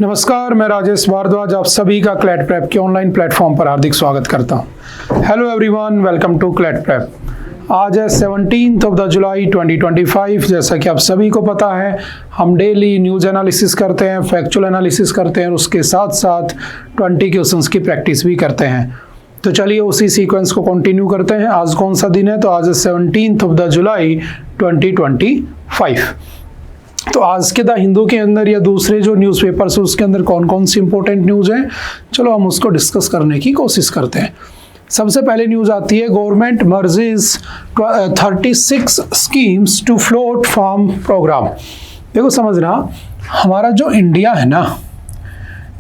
नमस्कार, मैं राजेश भारद्वाज आप सभी का क्लैट प्रेप के ऑनलाइन प्लेटफॉर्म पर हार्दिक स्वागत करता हूं। Hello everyone, welcome to CLAT prep. आज है 17 जुलाई 2025। जैसा कि आप सभी को पता है, हम डेली न्यूज़ एनालिसिस करते हैं, फैक्चुअल एनालिसिस करते हैं और उसके साथ साथ 20 क्वेश्चंस की प्रैक्टिस भी करते हैं। तो चलिए उसी सीक्वेंस को कंटिन्यू करते हैं। आज कौन सा दिन है? तो आज है 17 जुलाई 2025। तो आज के द हिंदू के अंदर या दूसरे जो न्यूज़पेपर्स है उसके अंदर कौन कौन सी इंपॉर्टेंट न्यूज़ हैं, चलो हम उसको डिस्कस करने की कोशिश करते हैं। सबसे पहले न्यूज़ आती है, government merges 36 schemes to float farm programme. देखो समझना, हमारा जो इंडिया है ना,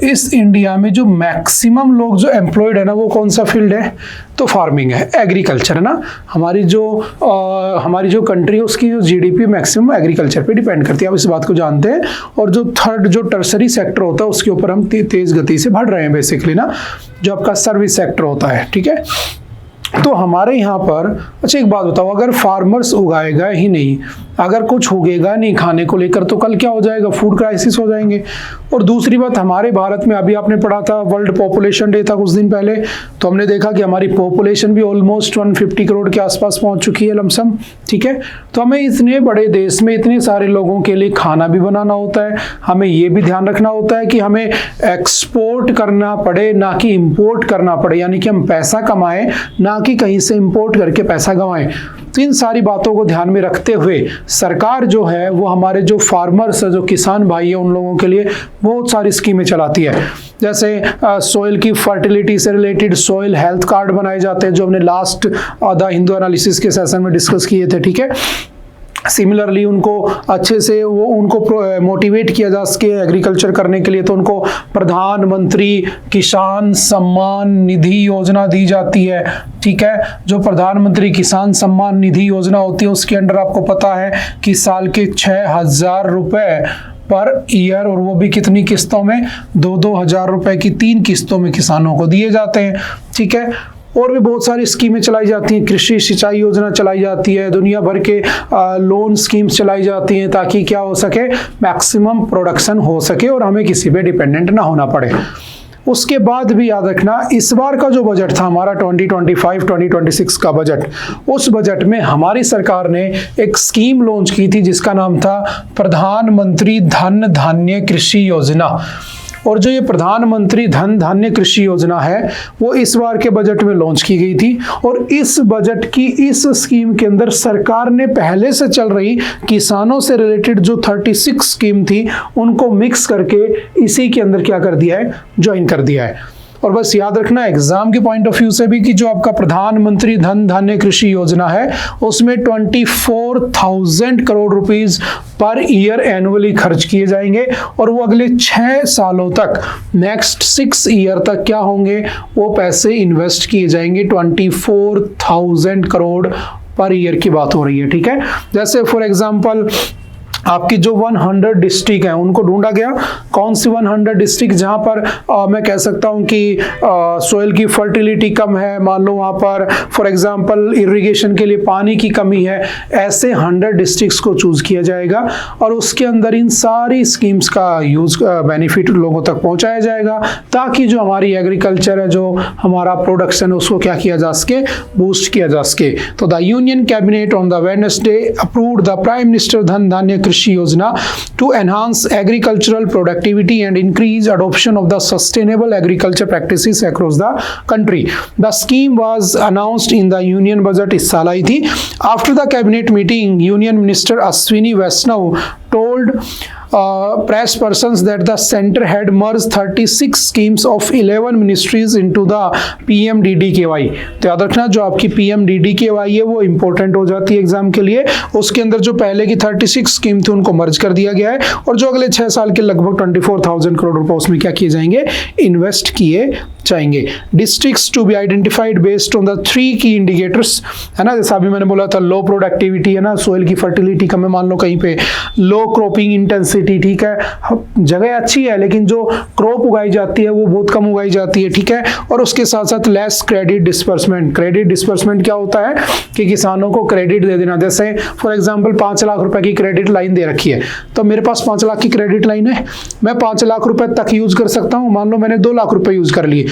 इस इंडिया में जो मैक्सिमम लोग जो एम्प्लॉयड है ना, वो कौन सा फील्ड है? तो फार्मिंग है, एग्रीकल्चर है ना। हमारी जो कंट्री है उसकी जो जीडीपी मैक्सिमम एग्रीकल्चर पे डिपेंड करती है, आप इस बात को जानते हैं। और जो थर्ड जो टर्सरी सेक्टर होता है उसके ऊपर हम तेज गति से बढ़ रहे हैं बेसिकली ना, जो आपका सर्विस सेक्टर होता है, ठीक है। तो हमारे यहाँ पर, अच्छा एक बात बताओ, अगर फार्मर्स उगाएगा ही नहीं, अगर कुछ उगेगा नहीं खाने को लेकर, तो कल क्या हो जाएगा? फूड क्राइसिस हो जाएंगे। और दूसरी बात, हमारे भारत में अभी आपने पढ़ा था, वर्ल्ड पॉपुलेशन डे था कुछ दिन पहले, तो हमने देखा कि हमारी पॉपुलेशन भी ऑलमोस्ट 150 करोड़ के आसपास पहुंच चुकी है लमसम, ठीक है। तो हमें इतने बड़े देश में इतने सारे लोगों के लिए खाना भी बनाना होता है। हमें ये भी ध्यान रखना होता है कि हमें एक्सपोर्ट करना पड़े, ना कि इंपोर्ट करना पड़े, यानी कि हम पैसा कमाएं ना कि कहीं से इंपोर्ट करके पैसा गंवाएं। तो इन सारी बातों को ध्यान में रखते हुए सरकार जो है वो हमारे जो फार्मर्स है, जो किसान भाई है, उन लोगों के लिए बहुत सारी स्कीमें चलाती है। जैसे सोइल की फर्टिलिटी से रिलेटेड सॉइल हेल्थ कार्ड बनाए जाते हैं, जो हमने लास्ट द हिंदू एनालिसिस के सेशन में डिस्कस किए थे, ठीक है। सिमिलरली उनको अच्छे से उनको मोटिवेट किया जा सके एग्रीकल्चर करने के लिए, तो उनको प्रधानमंत्री किसान सम्मान निधि योजना दी जाती है, ठीक है। जो प्रधानमंत्री किसान सम्मान निधि योजना होती है उसके अंडर आपको पता है कि साल के 6,000 रुपए पर ईयर, और वो भी कितनी किस्तों में? 2-2 हजार रुपए की 3 किस्तों में किसानों को दिए जाते हैं, ठीक है। और भी बहुत सारी स्कीमें चलाई जाती हैं, कृषि सिंचाई योजना चलाई जाती है, दुनिया भर के लोन स्कीम्स चलाई जाती हैं, ताकि क्या हो सके? मैक्सिमम प्रोडक्शन हो सके और हमें किसी पे डिपेंडेंट ना होना पड़े। उसके बाद भी याद रखना, इस बार का जो बजट था हमारा 2025-2026 का बजट, उस बजट में हमारी सरकार ने एक स्कीम लॉन्च की थी जिसका नाम था प्रधानमंत्री धन धान्य कृषि योजना। और जो ये प्रधानमंत्री धन धान्य कृषि योजना है वो इस बार के बजट में लॉन्च की गई थी। और इस बजट की इस स्कीम के अंदर सरकार ने पहले से चल रही किसानों से रिलेटेड जो 36 स्कीम थी उनको मिक्स करके इसी के अंदर क्या कर दिया है? ज्वाइन कर दिया है। और बस याद रखना एग्जाम के पॉइंट ऑफ व्यू से भी कि जो आपका प्रधानमंत्री धन धान्य कृषि योजना है उसमें 24,000 crore rupees per year annually खर्च किए जाएंगे, और वो अगले 6 सालों तक, नेक्स्ट 6 ईयर तक क्या होंगे? वो पैसे इन्वेस्ट किए जाएंगे। 24,000 करोड़ पर ईयर की बात हो रही है, ठीक है। जैसे फॉर एग्जाम्पल आपकी जो 100 डिस्ट्रिक्ट हैं उनको ढूंढा गया, कौन सी 100 डिस्ट्रिक्ट जहां पर मैं कह सकता हूं कि सोइल की फर्टिलिटी कम है, मान लो वहां पर फॉर एग्जांपल इरिगेशन के लिए पानी की कमी है, ऐसे 100 डिस्ट्रिक्ट्स को चूज किया जाएगा और उसके अंदर इन सारी स्कीम्स का यूज बेनिफिट लोगों तक पहुंचाया जाएगा, ताकि जो हमारी एग्रीकल्चर है, जो हमारा प्रोडक्शन है, उसको क्या किया जा सके? बूस्ट किया जा सके। तो the union cabinet on the Wednesday approved the prime minister धन धान्य कृषि योजना to enhance agricultural productivity and increase adoption of the sustainable agriculture practices across the country. The scheme was announced in the union budget इस साल आई थी। After the cabinet meeting, Union Minister Ashwini Vaishnaw told press persons that the center had merged 36 schemes of 11 ministries into the PMDDKY। तो याद रखना, जो आपकी PMDDKY है वो इंपॉर्टेंट हो जाती है एग्जाम के लिए। उसके अंदर जो पहले की 36 स्कीम थी उनको मर्ज कर दिया गया है, और जो अगले 6 साल के लगभग 24,000 करोड़ रुपए उसमें क्या किए जाएंगे? इन्वेस्ट किए जाएंगे। Districts to be identified based on the 3 key indicators, है ना। जैसा अभी मैंने बोला था, लो प्रोडक्टिविटी है ना, सोइल की फर्टिलिटी कम है मान लो कहीं पे, लो क्रॉपिंग इंटेंसिटी सिटी, ठीक है, जगह अच्छी है लेकिन जो क्रॉप उगाई जाती है वो बहुत कम उगाई जाती है, ठीक है। और उसके साथ साथ less credit disbursement. Credit disbursement क्या होता है कि किसानों को क्रेडिट दे देना। जैसे फॉर एग्जांपल 5 लाख रुपए की क्रेडिट लाइन दे रखी है, तो मेरे पास 5 लाख की क्रेडिट लाइन है, मैं 5 लाख रुपए तक यूज कर सकता हूं। मान लो मैंने 2 लाख रुपए यूज कर लिए,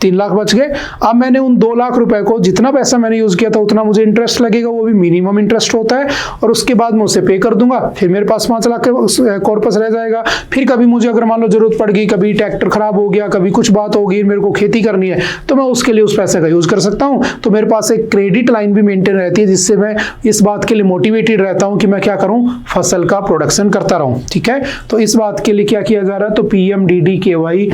3 लाख बच गए। अब मैंने उन 2 लाख रुपए को, जितना पैसा मैंने यूज किया था उतना मुझे इंटरेस्ट लगेगा, वो भी मिनिमम इंटरेस्ट होता है, और उसके बाद मैं उसे पे कर दूंगा। फिर मेरे पास 5 लाख का कॉर्पस रह जाएगा। फिर कभी मुझे अगर मान लो जरूरत पड़ गई, कभी ट्रैक्टर खराब हो गया, कभी कुछ बात हो गई, मेरे को खेती करनी है, तो मैं उसके लिए उस पैसे का यूज कर सकता हूं। तो मेरे पास एक क्रेडिट लाइन भी मेंटेन रहती है, जिससे मैं इस बात के लिए मोटिवेटेड रहता हूं कि मैं क्या करूं, फसल का प्रोडक्शन करता रहूं, ठीक है। तो इस बात के लिए क्या किया जा रहा है, तो PMDDKY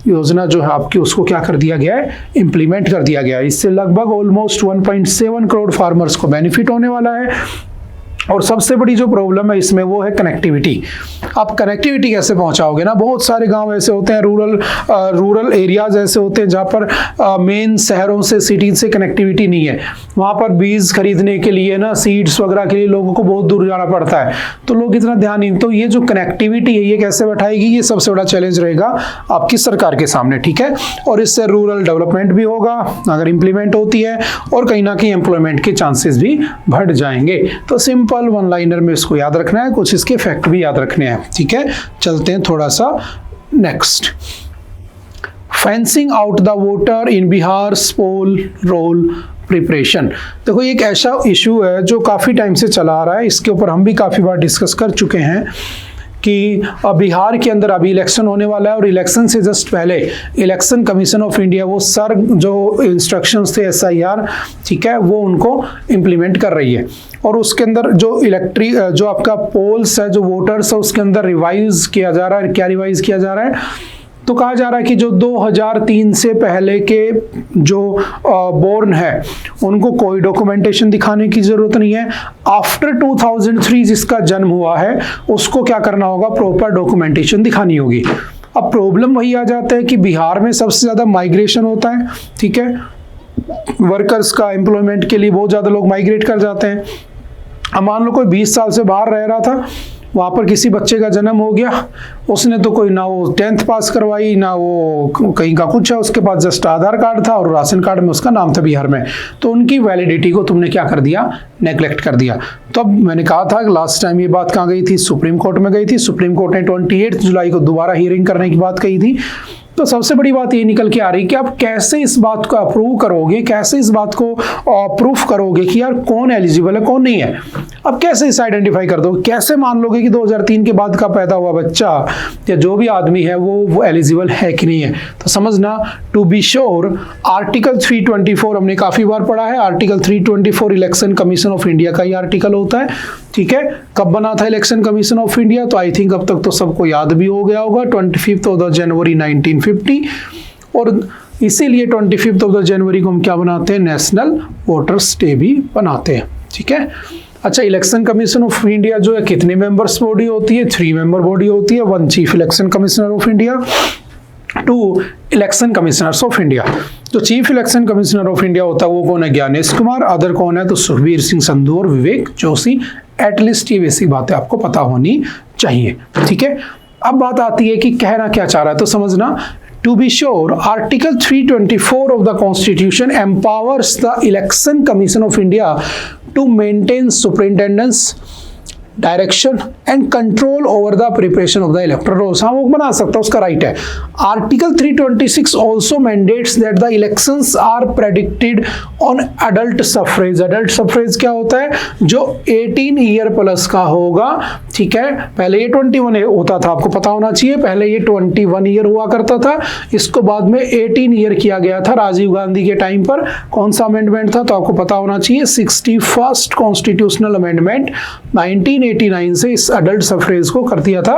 योजना जो है आपकी, उसको क्या कर दिया गया है, इंप्लीमेंट कर दिया गया है। इससे लगभग ऑलमोस्ट 1.7 करोड़ फार्मर्स को बेनिफिट होने वाला है। और सबसे बड़ी जो प्रॉब्लम है इसमें वो है कनेक्टिविटी। आप कनेक्टिविटी कैसे पहुंचाओगे ना, बहुत सारे गांव ऐसे होते हैं, रूरल एरियाज ऐसे होते हैं जहां पर मेन शहरों से, सिटी से कनेक्टिविटी नहीं है। वहां पर बीज खरीदने के लिए ना, सीड्स वगैरह के लिए लोगों को बहुत दूर जाना पड़ता है, तो लोग इतना ध्यान नहीं। तो ये जो कनेक्टिविटी है ये कैसे बैठाएगी, ये सबसे बड़ा चैलेंज रहेगा आपकी सरकार के सामने, ठीक है। और इससे रूरल डेवलपमेंट भी होगा अगर इंप्लीमेंट होती है, और कहीं ना कहीं एम्प्लॉयमेंट के चांसेस भी बढ़ जाएंगे। तो सिंपल वन लाइनर में इसको याद रखना है, कुछ इसके फैक्ट भी याद रखने हैं, ठीक है। चलते हैं थोड़ा सा next. Fencing out the voter in Bihar poll roll preparation. देखो ये एक ऐसा इशू है जो काफी टाइम से चला आ रहा है, इसके ऊपर हम भी काफी बार डिस्कस कर चुके हैं कि बिहार के अंदर अभी इलेक्शन होने वाला है, और इलेक्शन से जस्ट पहले इलेक्शन कमीशन ऑफ इंडिया वो सर जो इंस्ट्रक्शंस थे SIR, ठीक है, वो उनको इम्प्लीमेंट कर रही है। और उसके अंदर जो आपका पोल्स है, जो वोटर्स है, उसके अंदर रिवाइज किया जा रहा है। क्या रिवाइज किया जा रहा है, तो कहा जा रहा है कि जो 2003 से पहले के जो बोर्न है उनको कोई डॉक्यूमेंटेशन दिखाने की जरूरत नहीं है। आफ्टर 2003 जिसका जन्म हुआ है उसको क्या करना होगा, प्रॉपर डॉक्यूमेंटेशन दिखानी होगी। अब प्रॉब्लम वही आ जाता है कि बिहार में सबसे ज्यादा माइग्रेशन होता है, ठीक है, वर्कर्स का, एम्प्लॉयमेंट के लिए बहुत ज्यादा लोग माइग्रेट कर जाते हैं। अब मान लो कोई 20 साल से बाहर रह रहा था, वहाँ पर किसी बच्चे का जन्म हो गया, उसने तो कोई ना वो 10th पास करवाई, ना वो कहीं का कुछ है, उसके पास जस्ट आधार कार्ड था और राशन कार्ड में उसका नाम था बिहार में, तो उनकी वैलिडिटी को तुमने क्या कर दिया, नेग्लेक्ट कर दिया। तो अब मैंने कहा था कि लास्ट टाइम ये बात कहाँ गई थी, सुप्रीम कोर्ट में गई थी। सुप्रीम कोर्ट ने 28 जुलाई को दोबारा हियरिंग करने की बात कही थी। तो सबसे बड़ी बात ये निकल के आ रही कि आप कैसे इस बात को अप्रूव करोगे, कैसे इस बात को प्रूफ करोगे कि यार कौन एलिजिबल है कौन नहीं है। अब कैसे इसे आइडेंटिफाई कर दोगे, कैसे मान लोगे कि 2003 के बाद का पैदा हुआ बच्चा या जो भी आदमी है वो एलिजिबल है कि नहीं है। तो समझना, टू बी श्योर आर्टिकल 324 हमने काफी बार पढ़ा है। Article 324 election commission of India का ही आर्टिकल होता है, ठीक है। कब बना था इलेक्शन कमीशन ऑफ इंडिया, तो आई थिंक अब तक तो सबको याद भी हो गया होगा, 25 जनवरी 1950। और इसीलिए 25 जनवरी को हम क्या बनाते हैं, नेशनल वोटर्स डे भी बनाते हैं, ठीक है। अच्छा, इलेक्शन कमीशन ऑफ इंडिया जो है कितने मेंबर्स बॉडी होती है, 3 मेंबर बॉडी होती है। 1 chief election commissioner of India, 2 election commissioners of India. जो chief election commissioner of India होता है वो कौन है, ज्ञानेश कुमार। अदर कौन है, तो सुखबीर सिंह संधू और विवेक जोशी। एटलीस्ट ये बेसिक बातें आपको पता होनी चाहिए, ठीक है। अब बात आती है कि कहना क्या चाह रहा है, तो समझना, to be sure article 324 of the constitution empowers the election commission of India to maintain superintendence, direction and control over the preparation of the electoral rolls. हाँ, वो बना सकता है, उसका राइट है। Article 326 also mandates that the elections are predicted on adult suffrage. Adult suffrage क्या होता है, जो 18 ईयर प्लस का होगा, ठीक है। पहले ये 21 होता था, आपको पता होना चाहिए, पहले ये 21 ईयर हुआ करता था, इसको बाद में 18 ईयर किया गया था राजीव गांधी के टाइम पर। कौन सा अमेंडमेंट था, तो आपको पता होना चाहिए, 61st कॉन्स्टिट्यूशनल अमेंडमेंट 1989 से इस अडल्ट सफरेज को कर दिया था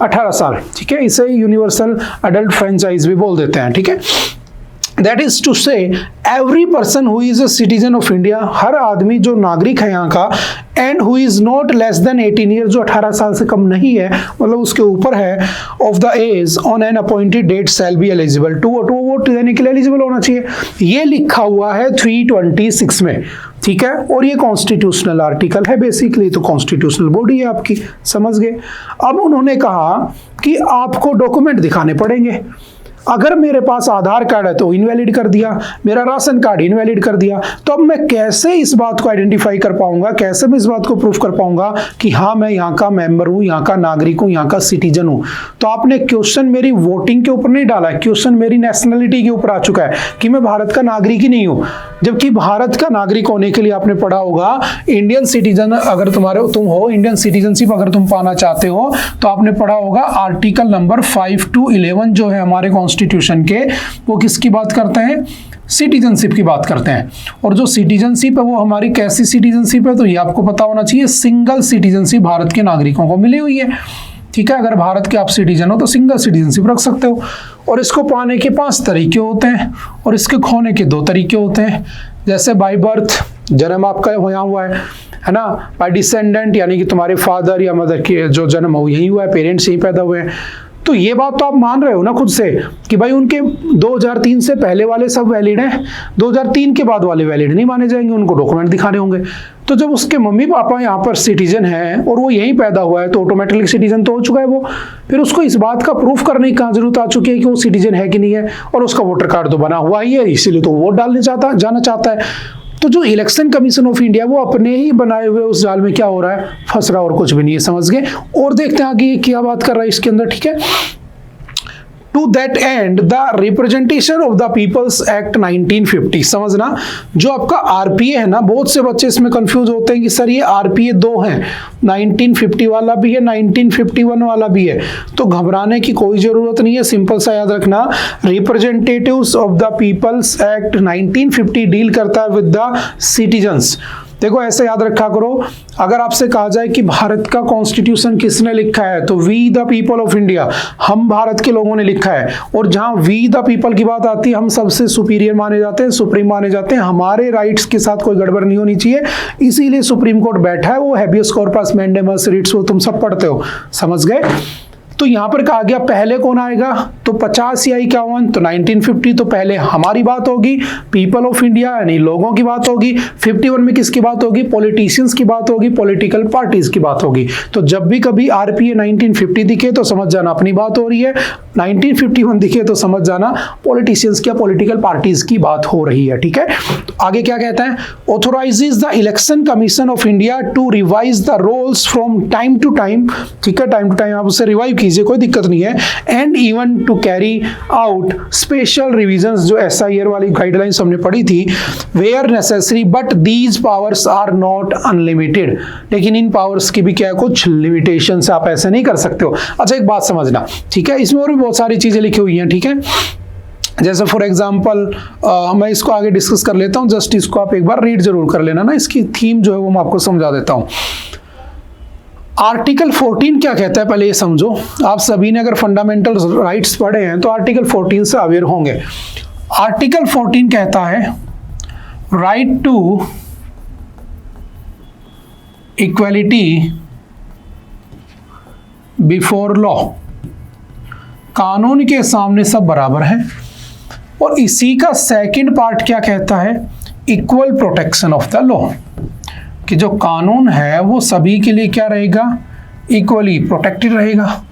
18 साल, ठीक है। इसे यूनिवर्सल अडल्ट फ्रेंचाइज भी बोल देते हैं, ठीक है। That is to say every person who is a citizen of India, हर आदमी जो नागरिक है यहाँ का, and who is not less than 18 year, जो 18 साल से कम नहीं है, मतलब उसके ऊपर है, of the age on an appointed date shall be eligible to vote देने के लिए एलिजिबल होना चाहिए। ये लिखा हुआ है 326 में, ठीक है, और ये कॉन्स्टिट्यूशनल आर्टिकल है बेसिकली, तो कॉन्स्टिट्यूशनल बॉडी है आपकी, समझ गए। अब उन्होंने कहा कि आपको डॉक्यूमेंट दिखाने पड़ेंगे। अगर मेरे पास आधार कार्ड है तो इनवैलिड कर दिया, मेरा राशन कार्ड इनवैलिड कर दिया, तो अब मैं कैसे इस बात को आइडेंटिफाई कर पाऊंगा, कैसे मैं इस बात को प्रूफ कर पाऊंगा कि हाँ मैं यहाँ का मेंबर हूँ, यहाँ का नागरिक हूँ, यहाँ का सिटीजन हूँ। तो आपने क्वेश्चन मेरी वोटिंग के ऊपर नहीं डाला है, क्वेश्चन मेरी नेशनलिटी के ऊपर आ चुका है कि मैं भारत का नागरिक ही नहीं हूँ। जबकि भारत का नागरिक होने के लिए आपने पढ़ा होगा इंडियन सिटीजन, अगर तुम हो इंडियन सिटीजनशिप अगर तुम पाना चाहते हो तो आपने पढ़ा होगा आर्टिकल नंबर 5 to 11 जो है हमारे कॉन्स्टिट्यूशन के, वो किसकी बात करते हैं, सिटीजनशिप की बात करते हैं। और जो सिटीजनशिप है वो हमारी कैसी सिटीजनशिप है, तो ये आपको पता होना चाहिए, सिंगल सिटीजनशिप भारत के नागरिकों को मिली हुई है। ठीक है, अगर भारत के आप सिटीजन हो तो सिंगल सिटीजनशिप रख सकते हो। और इसको पाने के 5 तरीके होते हैं और इसके खोने के 2 तरीके होते हैं। जैसे बाय बर्थ, जन्म आपका यहाँ हुआ है ना, बाय डिसेंडेंट यानी कि तुम्हारे फादर या मदर के जो जन्म हो यही हुआ है, पेरेंट्स यही पैदा हुए हैं। तो ये बात तो आप मान रहे हो ना खुद से कि भाई उनके 2003 से पहले वाले सब वैलिड हैं, 2003 के बाद वाले वैलिड नहीं माने जाएंगे, उनको डॉक्यूमेंट दिखाने होंगे। तो जब उसके मम्मी पापा यहाँ पर सिटीजन हैं और वो यहीं पैदा हुआ है तो ऑटोमेटिकली सिटीजन तो हो चुका है वो। फिर उसको इस बात का प्रूफ करने की कहाँ जरूरत आ चुकी है कि वो सिटीजन है कि नहीं है, और उसका वोटर कार्ड तो बना हुआ ही है, इसीलिए तो वोट डालने जाना चाहता है। तो जो इलेक्शन कमीशन ऑफ इंडिया वो अपने ही बनाए हुए उस जाल में क्या हो रहा है, फंस रहा, और कुछ भी नहीं है, समझ गए। और देखते हैं आगे क्या बात कर रहा है इसके अंदर, ठीक है। To that end, the Representation of the People's Act 1950, समझना, जो आपका आरपीए है ना, बहुत से बच्चे इसमें कंफ्यूज होते हैं कि सर ये आरपीए 2 हैं, 1950 वाला भी है, 1951 वाला भी है। तो घबराने की कोई जरूरत नहीं है, सिंपल सा याद रखना, representatives of the peoples act 1950 deal करता है विद द सिटीजन्स। देखो ऐसे याद रखा करो, अगर आपसे कहा जाए कि भारत का कॉन्स्टिट्यूशन किसने लिखा है, तो we the people of India, हम भारत के लोगों ने लिखा है। और जहां वी द पीपल की बात आती है, हम सबसे सुपीरियर माने जाते हैं, सुप्रीम माने जाते हैं, हमारे राइट्स के साथ कोई गड़बड़ नहीं होनी चाहिए, इसीलिए सुप्रीम कोर्ट बैठा है, वो हैबियस कॉर्पस, मैंडेमस रिट्स, वो तुम सब पढ़ते हो, समझ गए। तो यहां पर कहा गया पहले कौन आएगा, तो 50 या 51, तो 1950 तो पहले हमारी बात होगी, पीपल ऑफ इंडिया यानी लोगों की बात होगी। 51 में किसकी बात होगी, पॉलिटिशियंस की बात होगी, पॉलिटिकल पार्टीज की बात होगी। तो जब भी कभी आरपीए 1950 दिखे तो समझ जाना अपनी बात हो रही है, 1951 दिखे तो समझ जाना पॉलिटिशियंस की, पॉलिटिकल पार्टीज की बात हो रही है, ठीक है। तो आगे क्या कहता है, authorises the election commission of India to revise the rolls from time to time, ठीक है, टाइम टू टाइम आप उसे रिवाइव कीजिए, कोई दिक्कत नहीं है, and even to carry out special revisions, जो SIR वाली गाइडलाइंस हमने पढ़ी थी, where necessary, but these powers are not unlimited, लेकिन इन पावर्स की भी क्या है, कुछ लिमिटेशंस, आप ऐसे नहीं कर सकते हो। अच्छा एक बात समझना, ठीक है, इसमें और भी बहुत सारी चीजें लिखी हुई हैं, ठीक है। जैसे फॉर एग्जाम्पल मैं इसको आगे डिस्कस कर लेता हूं, जस्ट इसको आप एक बार रीड जरूर कर लेना ना, इसकी थीम जो है वो मैं आपको समझा देता हूं। आर्टिकल 14 क्या कहता है, पहले ये समझो। आप सभी ने अगर फंडामेंटल राइट्स पढ़े हैं तो आर्टिकल 14 से अवेयर होंगे। आर्टिकल 14 कहता है right to equality before law, कानून के सामने सब बराबर हैं। और इसी का सेकंड पार्ट क्या कहता है, equal protection of the law, कि जो कानून है वो सभी के लिए क्या रहेगा, इक्वली प्रोटेक्टेड रहेगा,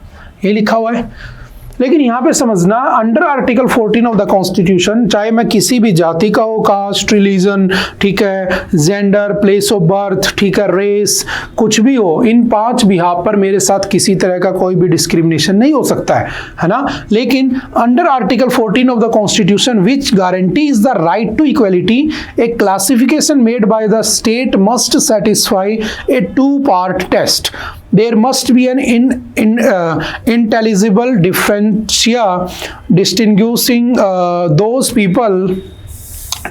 ये लिखा हुआ है। लेकिन यहाँ पे समझना, under article 14 of the constitution, चाहे मैं किसी भी जाति का हो, कास्ट, रिलीजन, ठीक है, जेंडर, प्लेस ऑफ बर्थ, ठीक है, रेस, कुछ भी हो, इन 5 बिहाफ पर मेरे साथ किसी तरह का कोई भी डिस्क्रिमिनेशन नहीं हो सकता है ना। लेकिन under article 14 of the constitution which guarantees the right to equality, a classification made by the state must satisfy a 2-part test. There must be an intelligible differentia distinguishing those people,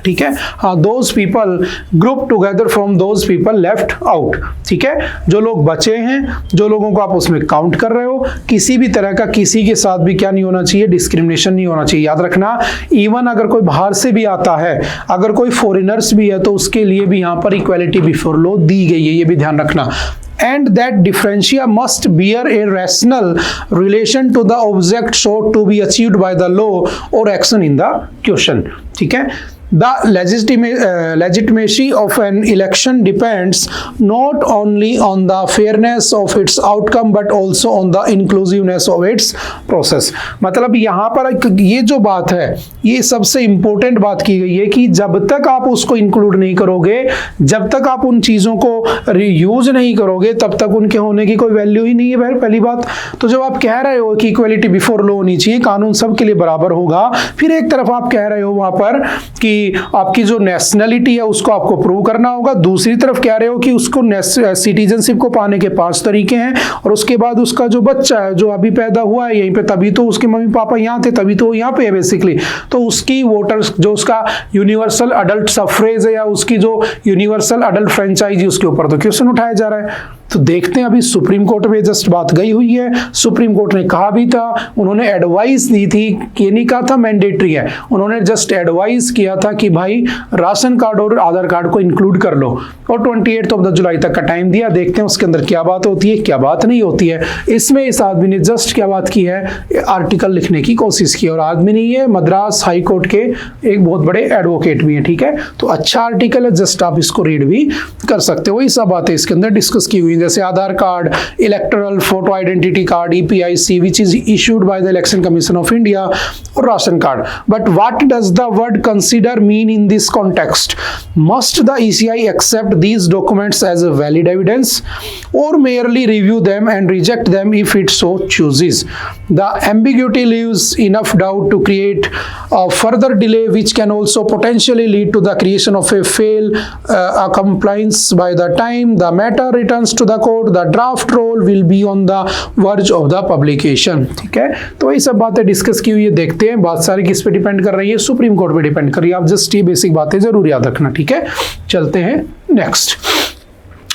ठीक है, हाँ, those people grouped together from those people left out, ठीक है, जो लोग बचे हैं, जो लोगों को आप उसमें काउंट कर रहे हो, किसी भी तरह का किसी के साथ भी क्या नहीं होना चाहिए, डिस्क्रिमिनेशन नहीं होना चाहिए। याद रखना, इवन अगर कोई बाहर से भी आता है, अगर कोई फॉरेनर्स भी है, तो उसके लिए भी यहाँ पर इक्वालिटी बिफोर लॉ दी गई है, ये भी ध्यान रखना। And that differentia must bear a rational relation to the object sought to be achieved by the law or action in the question, ठीक है। The legitimacy of an election depends not only on the fairness of its outcome but also on the inclusiveness of its process। मतलब यहाँ पर ये जो बात है, ये सबसे इंपॉर्टेंट बात की गई है कि जब तक आप उसको इंक्लूड नहीं करोगे, जब तक आप उन चीजों को यूज नहीं करोगे, तब तक उनके होने की कोई वैल्यू ही नहीं है। पहली बात तो जब आप कह रहे हो कि इक्वलिटी बिफोर लॉ होनी चाहिए, कानून सबके लिए बराबर होगा, फिर एक तरफ आप कह रहे हो वहां पर कि आपकी जो नेशनलिटी है उसको आपको प्रूव करना होगा, दूसरी तरफ कह रहे हो कि उसको सिटीजनशिप को पाने के 5 तरीके हैं, और उसके बाद उसका जो बच्चा है जो अभी पैदा हुआ है यहीं पे, तभी तो उसके मम्मी पापा यहाँ थे, तभी तो यहाँ पे है बेसिकली, तो उसकी वोटर्स जो उसका यूनिवर्सल अडल्ट सफरेज है या उसकी जो यूनिवर्सल अडल्ट फ्रेंचाइजी, उसके ऊपर तो क्वेश्चन उठाया जा रहा है। तो देखते हैं, अभी सुप्रीम कोर्ट में जस्ट बात गई हुई है, सुप्रीम कोर्ट ने कहा भी था, उन्होंने एडवाइस दी थी, ये नहीं कहा था मैंडेटरी है, उन्होंने जस्ट एडवाइस किया था कि भाई राशन कार्ड और आधार कार्ड को इंक्लूड कर लो, और 28 जुलाई तक का टाइम दिया। देखते हैं उसके अंदर क्या बात होती है, क्या बात नहीं होती है। इसमें इस आदमी ने जस्ट क्या बात की है, आर्टिकल लिखने की कोशिश की, और आदमी नहीं है, मद्रास हाई कोर्ट के एक बहुत बड़े एडवोकेट भी हैं, ठीक है। तो अच्छा आर्टिकल है, जस्ट आप इसको रीड भी कर सकते हो। वही सब बातें इसके अंदर डिस्कस की हुई, जैसे Aadhaar card, electoral photo identity card EPIC which is issued by the election commission of India, और ration card. But what does the word consider mean in this context? Must the ECI accept these documents as a valid evidence or merely review them and reject them if it so chooses? The ambiguity leaves enough doubt to create a further delay which can also potentially lead to the creation of a compliance by the time the matter returns to the court. The draft roll will be on the verge of the publication। ठीक है, तो ये सब बातें discuss की हुई है। देखते हैं, बात सारी किस पे डिपेंड कर रही है, सुप्रीम कोर्ट पे डिपेंड कर रही है। आप जस्ट ये बेसिक बातें जरूर याद रखना, ठीक है। चलते हैं next.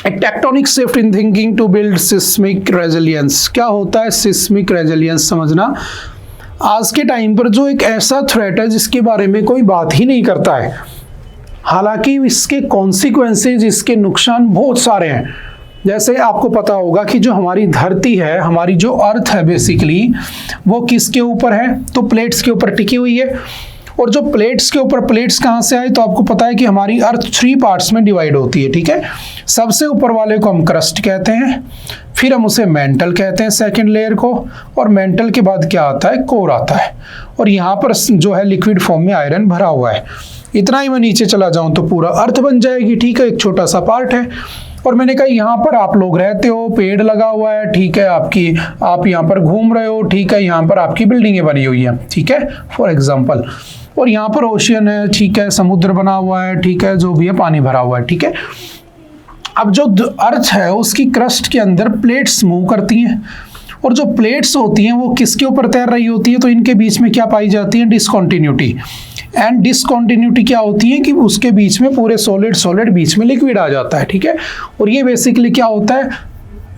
A tectonic shift in thinking to build seismic resilience। क्या होता है seismic resilience समझना? आज के टाइम पर जो एक ऐसा थ्रेट है जिसके बारे में कोई बात ही नहीं करता है, हालांकि इसके कॉन्सिक्वेंसेज, इसके नुकसान बहुत सारे हैं। जैसे आपको पता होगा कि जो हमारी धरती है, हमारी जो अर्थ है बेसिकली, वो किसके ऊपर है? तो प्लेट्स के ऊपर टिकी हुई है। और जो प्लेट्स के ऊपर, प्लेट्स कहाँ से आए? तो आपको पता है कि हमारी अर्थ 3 पार्ट्स में डिवाइड होती है, ठीक है। सबसे ऊपर वाले को हम क्रस्ट कहते हैं, फिर हम उसे मेंटल कहते हैं सेकंड लेयर को, और मेंटल के बाद क्या आता है? कोर आता है। और यहाँ पर जो है लिक्विड फॉर्म में आयरन भरा हुआ है। इतना ही मैं नीचे चला जाऊँ तो पूरा अर्थ बन जाएगी, ठीक है। एक छोटा सा पार्ट है। और मैंने कहा यहाँ पर आप लोग रहते हो, पेड़ लगा हुआ है, ठीक है, आप यहाँ पर घूम रहे हो, ठीक है, यहाँ पर आपकी बिल्डिंगें बनी हुई हैं, ठीक है, फॉर एग्जाम्पल। और यहाँ पर ओशियन है, ठीक है, समुद्र बना हुआ है, ठीक है, जो भी है पानी भरा हुआ है, ठीक है। अब जो अर्थ है उसकी क्रस्ट के अंदर प्लेट्स मूव करती हैं, और जो प्लेट्स होती हैं वो किसके ऊपर तैर रही होती है? तो इनके बीच में क्या पाई जाती है? डिसकॉन्टिन्यूटी। एंड डिसकॉन्टिन्यूटी क्या होती है कि उसके बीच में पूरे सॉलिड बीच में लिक्विड आ जाता है, ठीक है। और ये बेसिकली क्या होता है?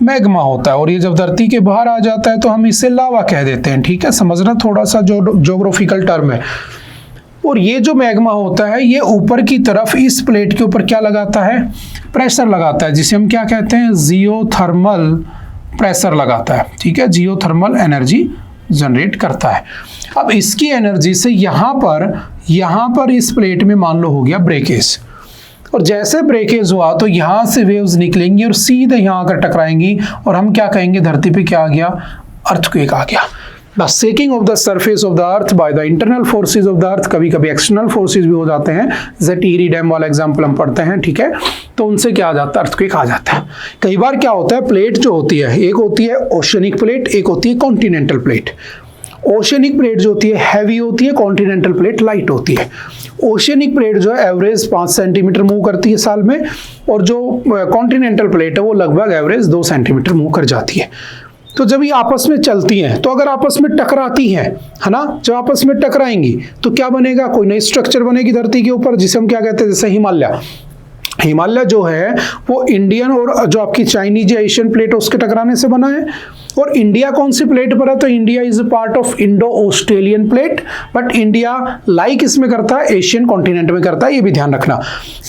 मैग्मा होता है। और ये जब धरती के बाहर आ जाता है तो हम इसे लावा कह देते हैं, ठीक है। समझना, थोड़ा सा ज्योग्राफिकल टर्म है। और ये जो मैग्मा होता है ये ऊपर की तरफ इस प्लेट के ऊपर क्या लगाता है? प्रेशर लगाता है, जिसे हम क्या कहते हैं? जियोथर्मल प्रेशर लगाता है, ठीक है। जियोथर्मल एनर्जी जनरेट करता है। अब इसकी एनर्जी से यहाँ पर इस प्लेट में मान लो हो गया ब्रेकेज, और जैसे ब्रेकेज हुआ तो यहाँ से वेव्स निकलेंगी और सीधे यहाँ आकर टकराएंगी, और हम क्या कहेंगे? धरती पे क्या आ गया? अर्थक्वेक आ गया। The shaking of the surface of the earth by the internal forces of the earth, कभी कभी एक्सटर्नल फोर्सेज भी हो जाते हैं, जैसे टिहरी डैम वाला एग्जांपल हम पढ़ते हैं, ठीक है। तो उनसे क्या आ जाता है? अर्थक्वेक आ जाता है। कई बार क्या होता है, प्लेट जो होती है, एक होती है ओशियनिक प्लेट, एक होती है कॉन्टिनेंटल प्लेट। ओशियनिक प्लेट जो होती है हैवी होती है, कॉन्टिनेंटल प्लेट लाइट होती है। ओशियनिक प्लेट जो है एवरेज 5 सेंटीमीटर मूव करती है साल में, और जो कॉन्टिनेंटल प्लेट है वो लगभग एवरेज 2 सेंटीमीटर मूव कर जाती है। तो जब ये आपस में चलती हैं, तो अगर आपस में टकराती हैं, है ना, जब आपस में टकराएंगी तो क्या बनेगा? कोई नई स्ट्रक्चर बनेगी धरती के ऊपर, जिसे हम क्या कहते हैं? जैसे हिमालय जो है वो इंडियन और जो आपकी चाइनीज या एशियन प्लेट उसके टकराने से बना है। और इंडिया कौन सी प्लेट पर है? तो India is a part of Indo Australian plate, but India like इसमें करता है एशियन कॉन्टिनेंट में करता है, ये भी ध्यान रखना।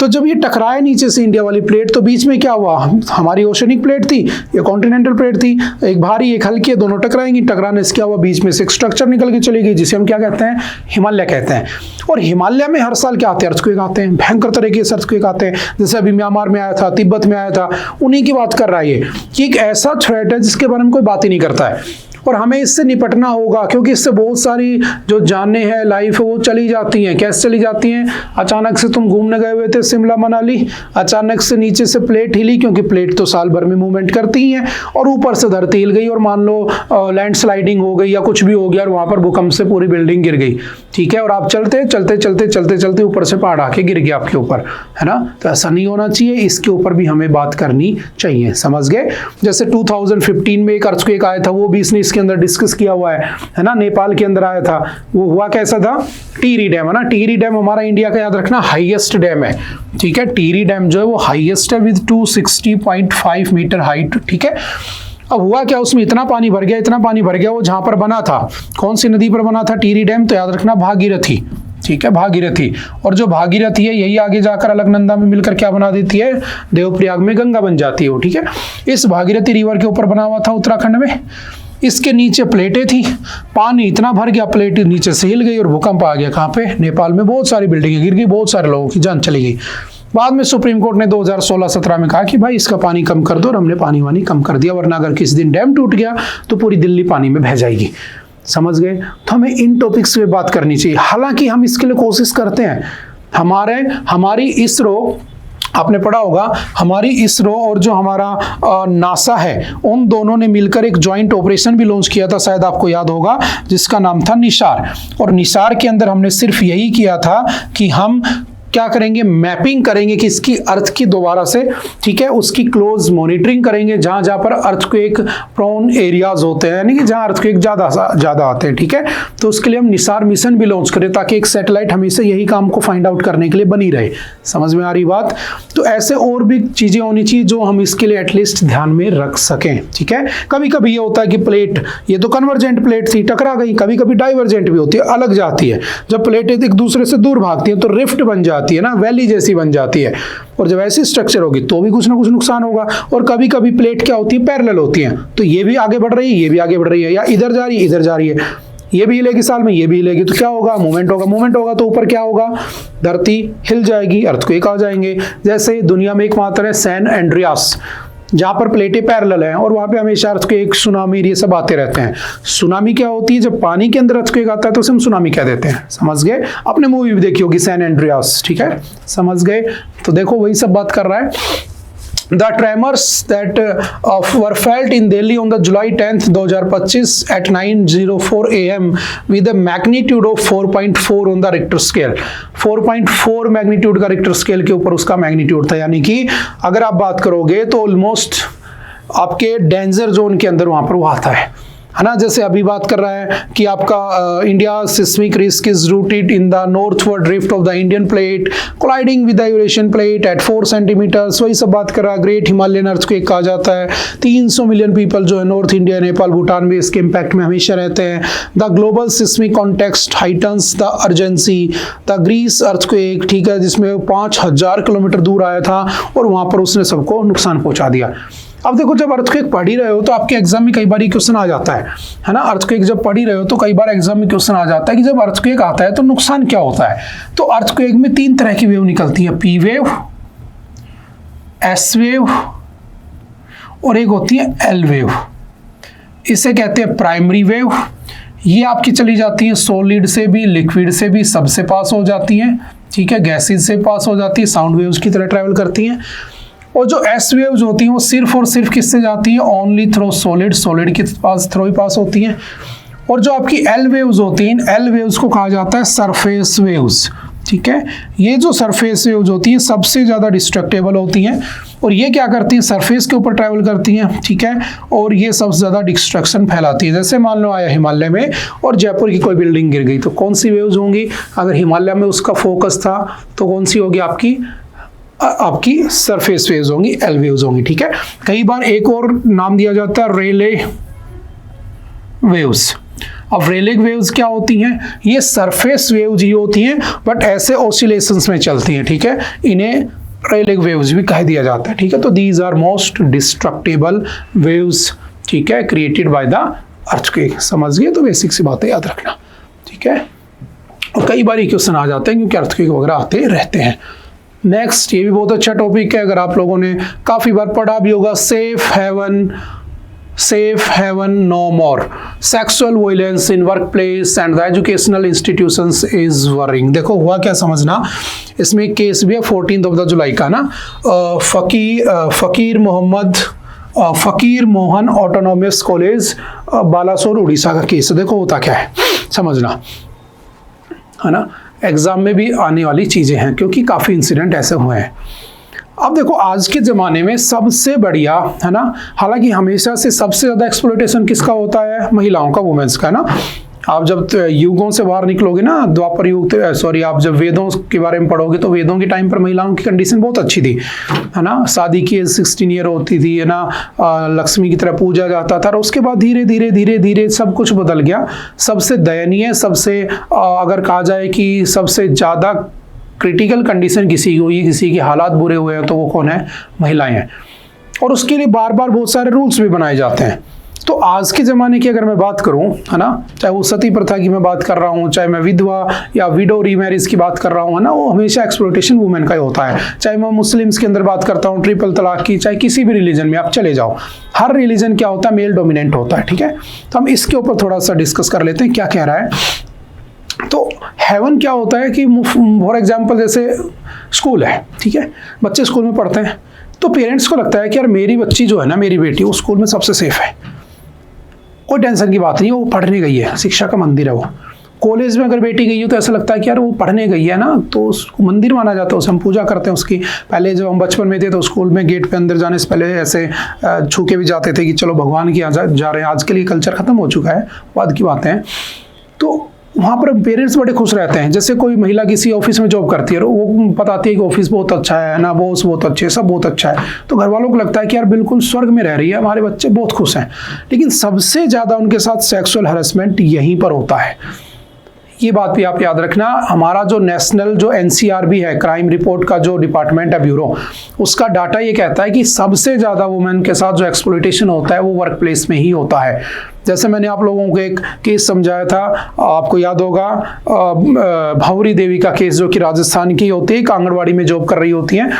तो जब ये टकराया नीचे से इंडिया वाली प्लेट, तो बीच में क्या हुआ? हमारी ओशनिक प्लेट थी, ये कॉन्टिनेंटल प्लेट थी, एक भारी एक हल्की, दोनों टकराएंगी। टकराने से क्या हुआ? बीच में से एक स्ट्रक्चर निकल के चली गई, जिसे हम क्या कहते हैं? हिमालय कहते हैं। और हिमालय में हर साल क्या आते हैं? अर्थक्वेक आते हैं, भयंकर तरीके से अर्थक्वेक आते हैं। जैसे अभी म्यांमार में आया था, तिब्बत में आया था, उन्हीं की बात कर रहा है ये, कि एक ऐसा थ्रेट है जिसके बारे में कोई बात ही नहीं करता है, और हमें इससे निपटना होगा, क्योंकि इससे बहुत सारी जो जानें हैं, लाइफ है, वो चली जाती हैं। कैसे चली जाती हैं? अचानक से तुम घूमने गए हुए थे शिमला मनाली, अचानक से नीचे से प्लेट हिली, क्योंकि प्लेट तो साल भर में मूवमेंट करती हैं, और ऊपर से धरती हिल गई, और मान लो लैंडस्लाइडिंग हो गई या कुछ भी हो गया, और वहां पर भूकंप से पूरी बिल्डिंग गिर गई, ठीक है, और आप चलते चलते चलते चलते चलते ऊपर से पहाड़ आके गिर गया आपके ऊपर, है ना। तो ऐसा नहीं होना चाहिए, इसके ऊपर भी हमें बात करनी चाहिए, समझ गए। जैसे 2015 में एक अर्थक्वेक आया था, वो भी इसने इसके अंदर डिस्कस किया हुआ है ना, नेपाल के अंदर आया था। वो हुआ कैसा था? टिहरी डैम, है ना। टिहरी डैम हमारा इंडिया का, याद रखना, हाईएस्ट डैम है, ठीक है। टिहरी डैम जो है वो हाईएस्ट है विद 260.5 मीटर हाइट, ठीक है। अब हुआ क्या? उसमें इतना पानी भर गया, इतना पानी भर गया, वो जहां पर बना था, कौन सी नदी पर बना था टिहरी डैम? तो याद रखना, भागीरथी, ठीक है, भागीरथी। और जो भागीरथी है, यही आगे जाकर अलकनंदा में मिलकर क्या बना देती है? देवप्रयाग में गंगा बन जाती है वो, ठीक है। इस भागीरथी रिवर के ऊपर बना हुआ था उत्तराखंड में। इसके नीचे प्लेटें थी, पानी इतना भर गया, प्लेट नीचे से हिल गई और भूकंप आ गया। कहाँ पे? नेपाल में। बहुत सारी बिल्डिंगें गिर गई, बहुत सारे लोगों की जान चली गई। बाद में सुप्रीम कोर्ट ने 2016-17 में कहा कि भाई इसका पानी कम कर दो, और हमने पानी वानी कम कर दिया, वरना अगर किसी दिन डैम टूट गया तो पूरी दिल्ली पानी में बह जाएगी, समझ गए। तो हमें इन टॉपिक्स पे बात करनी चाहिए, हालांकि हम इसके लिए कोशिश करते हैं। हमारी इसरो, आपने पढ़ा होगा, हमारी इसरो और जो हमारा नासा है, उन दोनों ने मिलकर एक जॉइंट ऑपरेशन भी लॉन्च किया था, शायद आपको याद होगा, जिसका नाम था निसार। और निसार के अंदर हमने सिर्फ यही किया था कि हम क्या करेंगे? मैपिंग करेंगे कि इसकी अर्थ की दोबारा से, ठीक है, उसकी क्लोज मॉनिटरिंग करेंगे जहां जहां पर अर्थक्वेक प्रोन एरियाज होते हैं, यानी कि जहां अर्थक्वेक ज्यादा आते हैं, ठीक है। तो उसके लिए हम निसार मिशन भी लॉन्च करें, ताकि एक सैटेलाइट हमेशा यही काम को फाइंड आउट करने के लिए बनी रहे। समझ में आ रही बात? तो ऐसे और भी चीजें होनी चाहिए जो हम इसके लिए एटलीस्ट ध्यान में रख सकें, ठीक है। कभी कभी ये होता है कि प्लेट, ये तो कन्वर्जेंट प्लेट थी, टकरा गई। कभी कभी डाइवर्जेंट भी होती है, अलग जाती है। जब प्लेटें एक दूसरे से दूर भागती हैं तो रिफ्ट बन जाती है ना, वैली जैसी बन जाती है। और जब ऐसी स्ट्रक्चर होगी तो भी कुछ ना कुछ नुकसान होगा। और कभी कभी प्लेट क्या होती है? पैरेलल होती हैं, तो ये भी आगे बढ़ रही है, ये भी आगे बढ़ रही है, या इधर जा रही है, इधर जा रही है, ये भी हिलेगी साल में, ये भी हिलेगी, तो क्या होगा? मूवमेंट होगा। मूवमेंट होगा तो ऊपर क्या होगा? धरती हिल जाएगी, अर्थक्वेक आ जाएंगे। जैसे दुनिया में एकमात्र है सैन एंड्रियास, जहां पर प्लेटें पैरेलल हैं, और वहां पे हमेशा अर्थक्वेक, सुनामी, ये सब आते रहते हैं। सुनामी क्या होती है? जब पानी के अंदर अर्थक्वेक आता है तो उसे हम सुनामी कह देते हैं, समझ गए। आपने मूवी भी देखी होगी सैन एंड्रियास, ठीक है, समझ गए। तो देखो वही सब बात कर रहा है। The tremors that were felt in Delhi on the July 10th, 2025 at 9:04 a.m. with a magnitude of 4.4 on the Richter scale. 4.4 magnitude का रिक्टर स्केल के ऊपर उसका मैग्नीट्यूड था, यानी कि अगर आप बात करोगे तो ऑलमोस्ट आपके डेंजर जोन के अंदर वहां पर वो आता है ना। जैसे अभी बात कर रहा है कि आपका India seismic risk is rooted in the northward drift of the Indian plate colliding with the Eurasian plate at 4 centimetres. वही सब बात कर रहा है। ग्रेट हिमालयन अर्थक्वेक कहा जाता है। 300 मिलियन पीपल जो है नॉर्थ इंडिया, नेपाल, भूटान में इसके इम्पैक्ट में हमेशा रहते हैं। The global seismic context heightens the urgency. The Greece earthquake, ठीक है, जिसमें 5000 किलोमीटर दूर आया था और वहां पर उसने सबको नुकसान पहुंचा दिया। अब देखो, जब अर्थक्वेक पढ़ ही रहे हो तो आपके एग्जाम में कई बार क्वेश्चन आ जाता है ना। अर्थक्वेक जब पढ़ ही रहे हो तो कई बार एग्जाम में क्वेश्चन आ जाता है कि जब अर्थक्वेक आता है तो नुकसान क्या होता है। तो अर्थक्वेक में 3 तरह की वेव निकलती है, पी वेव, एस वेव और एक होती है एल वेव। इसे कहते हैं प्राइमरी वेव। ये आपकी चली जाती है सॉलिड से भी, लिक्विड से भी, सबसे पास हो जाती है, ठीक है, गैसेज से पास हो जाती है, साउंड वेव्स की तरह ट्रैवल करती हैं। और जो एस वेव्स होती हैं वो सिर्फ और सिर्फ किससे जाती हैं? ओनली थ्रू सॉलिड, सॉलिड के पास थ्रू ही पास होती हैं। और जो आपकी एल वेव्स होती हैं, एल वेव्स को कहा जाता है सरफेस वेव्स, ठीक है। ये जो सरफेस वेव्स होती हैं सबसे ज़्यादा डिस्ट्रक्टेबल होती हैं और ये क्या करती हैं? सरफेस के ऊपर ट्रैवल करती हैं, ठीक है, और ये सबसे ज़्यादा डिस्ट्रक्शन फैलाती है। जैसे मान लो आया हिमालय में और जयपुर की कोई बिल्डिंग गिर गई तो कौन सी वेव्स होंगी? अगर हिमालय में उसका फोकस था तो कौन सी होगी? आपकी सरफेस वेव्स होंगी, एल वेव्स होंगी, ठीक है। कई बार एक और नाम दिया जाता है रेले वेव्स। अब रेलिक वेव्स क्या होती हैं? ये सरफेस वेव्स ही होती हैं, बट ऐसे ऑसिलेशंस में चलती हैं, ठीक है। इन्हें रेलिक वेव्स भी कह दिया जाता है, ठीक है। तो these are most destructible waves, ठीक है, क्रिएटेड बाय द अर्थक्वेक। समझ गए? तो बेसिक सी बातें याद रखना, ठीक है। और कई बार ये क्वेश्चन आ जाते हैं क्योंकि अर्थक्वेक वगैरह आते रहते हैं। नेक्स्ट, ये भी बहुत अच्छा टॉपिक है, अगर आप लोगों ने काफी बार पढ़ा भी होगा, safe haven no more, sexual violence in workplace and the educational institutions is worrying. देखो हुआ क्या समझना, इसमें एक केस भी है 14 जुलाई का ना, फकीर मोहन ऑटोनॉमस कॉलेज बालासोर उड़ीसा का केस है। देखो होता क्या है समझना, है ना, एग्जाम में भी आने वाली चीजें हैं क्योंकि काफी इंसिडेंट ऐसे हुए हैं। अब देखो आज के ज़माने में सबसे बढ़िया, है ना, हालांकि हमेशा से सबसे ज़्यादा एक्सप्लॉयटेशन किसका होता है? महिलाओं का, वुमेन्स का, है ना। आप जब युगों से बाहर निकलोगे ना, द्वापर युग, आप जब वेदों के बारे में पढ़ोगे तो वेदों के टाइम पर महिलाओं की कंडीशन बहुत अच्छी थी, है ना। शादी की 16 ईयर होती थी, है ना, लक्ष्मी की तरह पूजा जाता था। और उसके बाद धीरे धीरे धीरे धीरे सब कुछ बदल गया। सबसे दयनीय, सबसे अगर कहा जाए कि सबसे ज़्यादा क्रिटिकल कंडीशन किसी की हुई, किसी के हालात बुरे हुए हैं, तो वो कौन है? महिलाएं हैं। और उसके लिए बार बार बहुत सारे रूल्स भी बनाए जाते हैं। तो आज के ज़माने की अगर मैं बात करूं, है ना, चाहे वो सती प्रथा की मैं बात कर रहा हूं, चाहे मैं विधवा या विडो रीमैरिज की बात कर रहा हूं, है ना, वो हमेशा एक्सप्लॉयटेशन वुमेन का ही होता है। चाहे मैं मुस्लिम्स के अंदर बात करता हूं, ट्रिपल तलाक की, चाहे किसी भी रिलीजन में आप चले जाओ, हर रिलीजन क्या होता है? मेल डोमिनेंट होता है, ठीक है। तो हम इसके ऊपर थोड़ा सा डिस्कस कर लेते हैं क्या कह रहा है। तो हेवन क्या होता है कि फॉर एग्जाम्पल जैसे स्कूल है, ठीक है, बच्चे स्कूल में पढ़ते हैं, तो पेरेंट्स को लगता है कि यार मेरी बच्ची जो है ना, मेरी बेटी, वो स्कूल में सबसे सेफ है, कोई टेंशन की बात नहीं, वो पढ़ने गई है, शिक्षा का मंदिर है वो। कॉलेज में अगर बेटी गई हो तो ऐसा लगता है कि यार वो पढ़ने गई है ना, तो उसको मंदिर माना जाता है, उसे हम पूजा करते हैं उसकी। पहले जब हम बचपन में थे तो स्कूल में गेट पे अंदर जाने से पहले ऐसे छू के भी जाते थे कि चलो भगवान के यहाँ जा रहे हैं। आजकल ये कल्चर खत्म हो चुका है, बाद की बातें हैं। तो वहाँ पर पेरेंट्स बड़े खुश रहते हैं। जैसे कोई महिला किसी ऑफिस में जॉब करती है, वो बताती है कि ऑफिस बहुत अच्छा है ना, बॉस बहुत अच्छे, सब बहुत अच्छा है, तो घर वालों को लगता है कि यार बिल्कुल स्वर्ग में रह रही है, हमारे बच्चे बहुत खुश हैं। लेकिन सबसे ज़्यादा उनके साथ सेक्सुअल हैरेसमेंट यहीं पर होता है। ये बात भी आप याद रखना। हमारा जो नेशनल जो NCRB है, क्राइम रिपोर्ट का जो डिपार्टमेंट है, ब्यूरो, उसका डाटा ये कहता है कि सबसे ज़्यादा वुमेन के साथ जो एक्सप्लॉयटेशन होता है वो वर्क प्लेस में ही होता है। जैसे मैंने आप लोगों को एक केस समझाया था, आपको याद होगा, भावरी देवी का केस, जो कि राजस्थान की होती है, आंगनवाड़ी में जॉब कर रही होती हैं,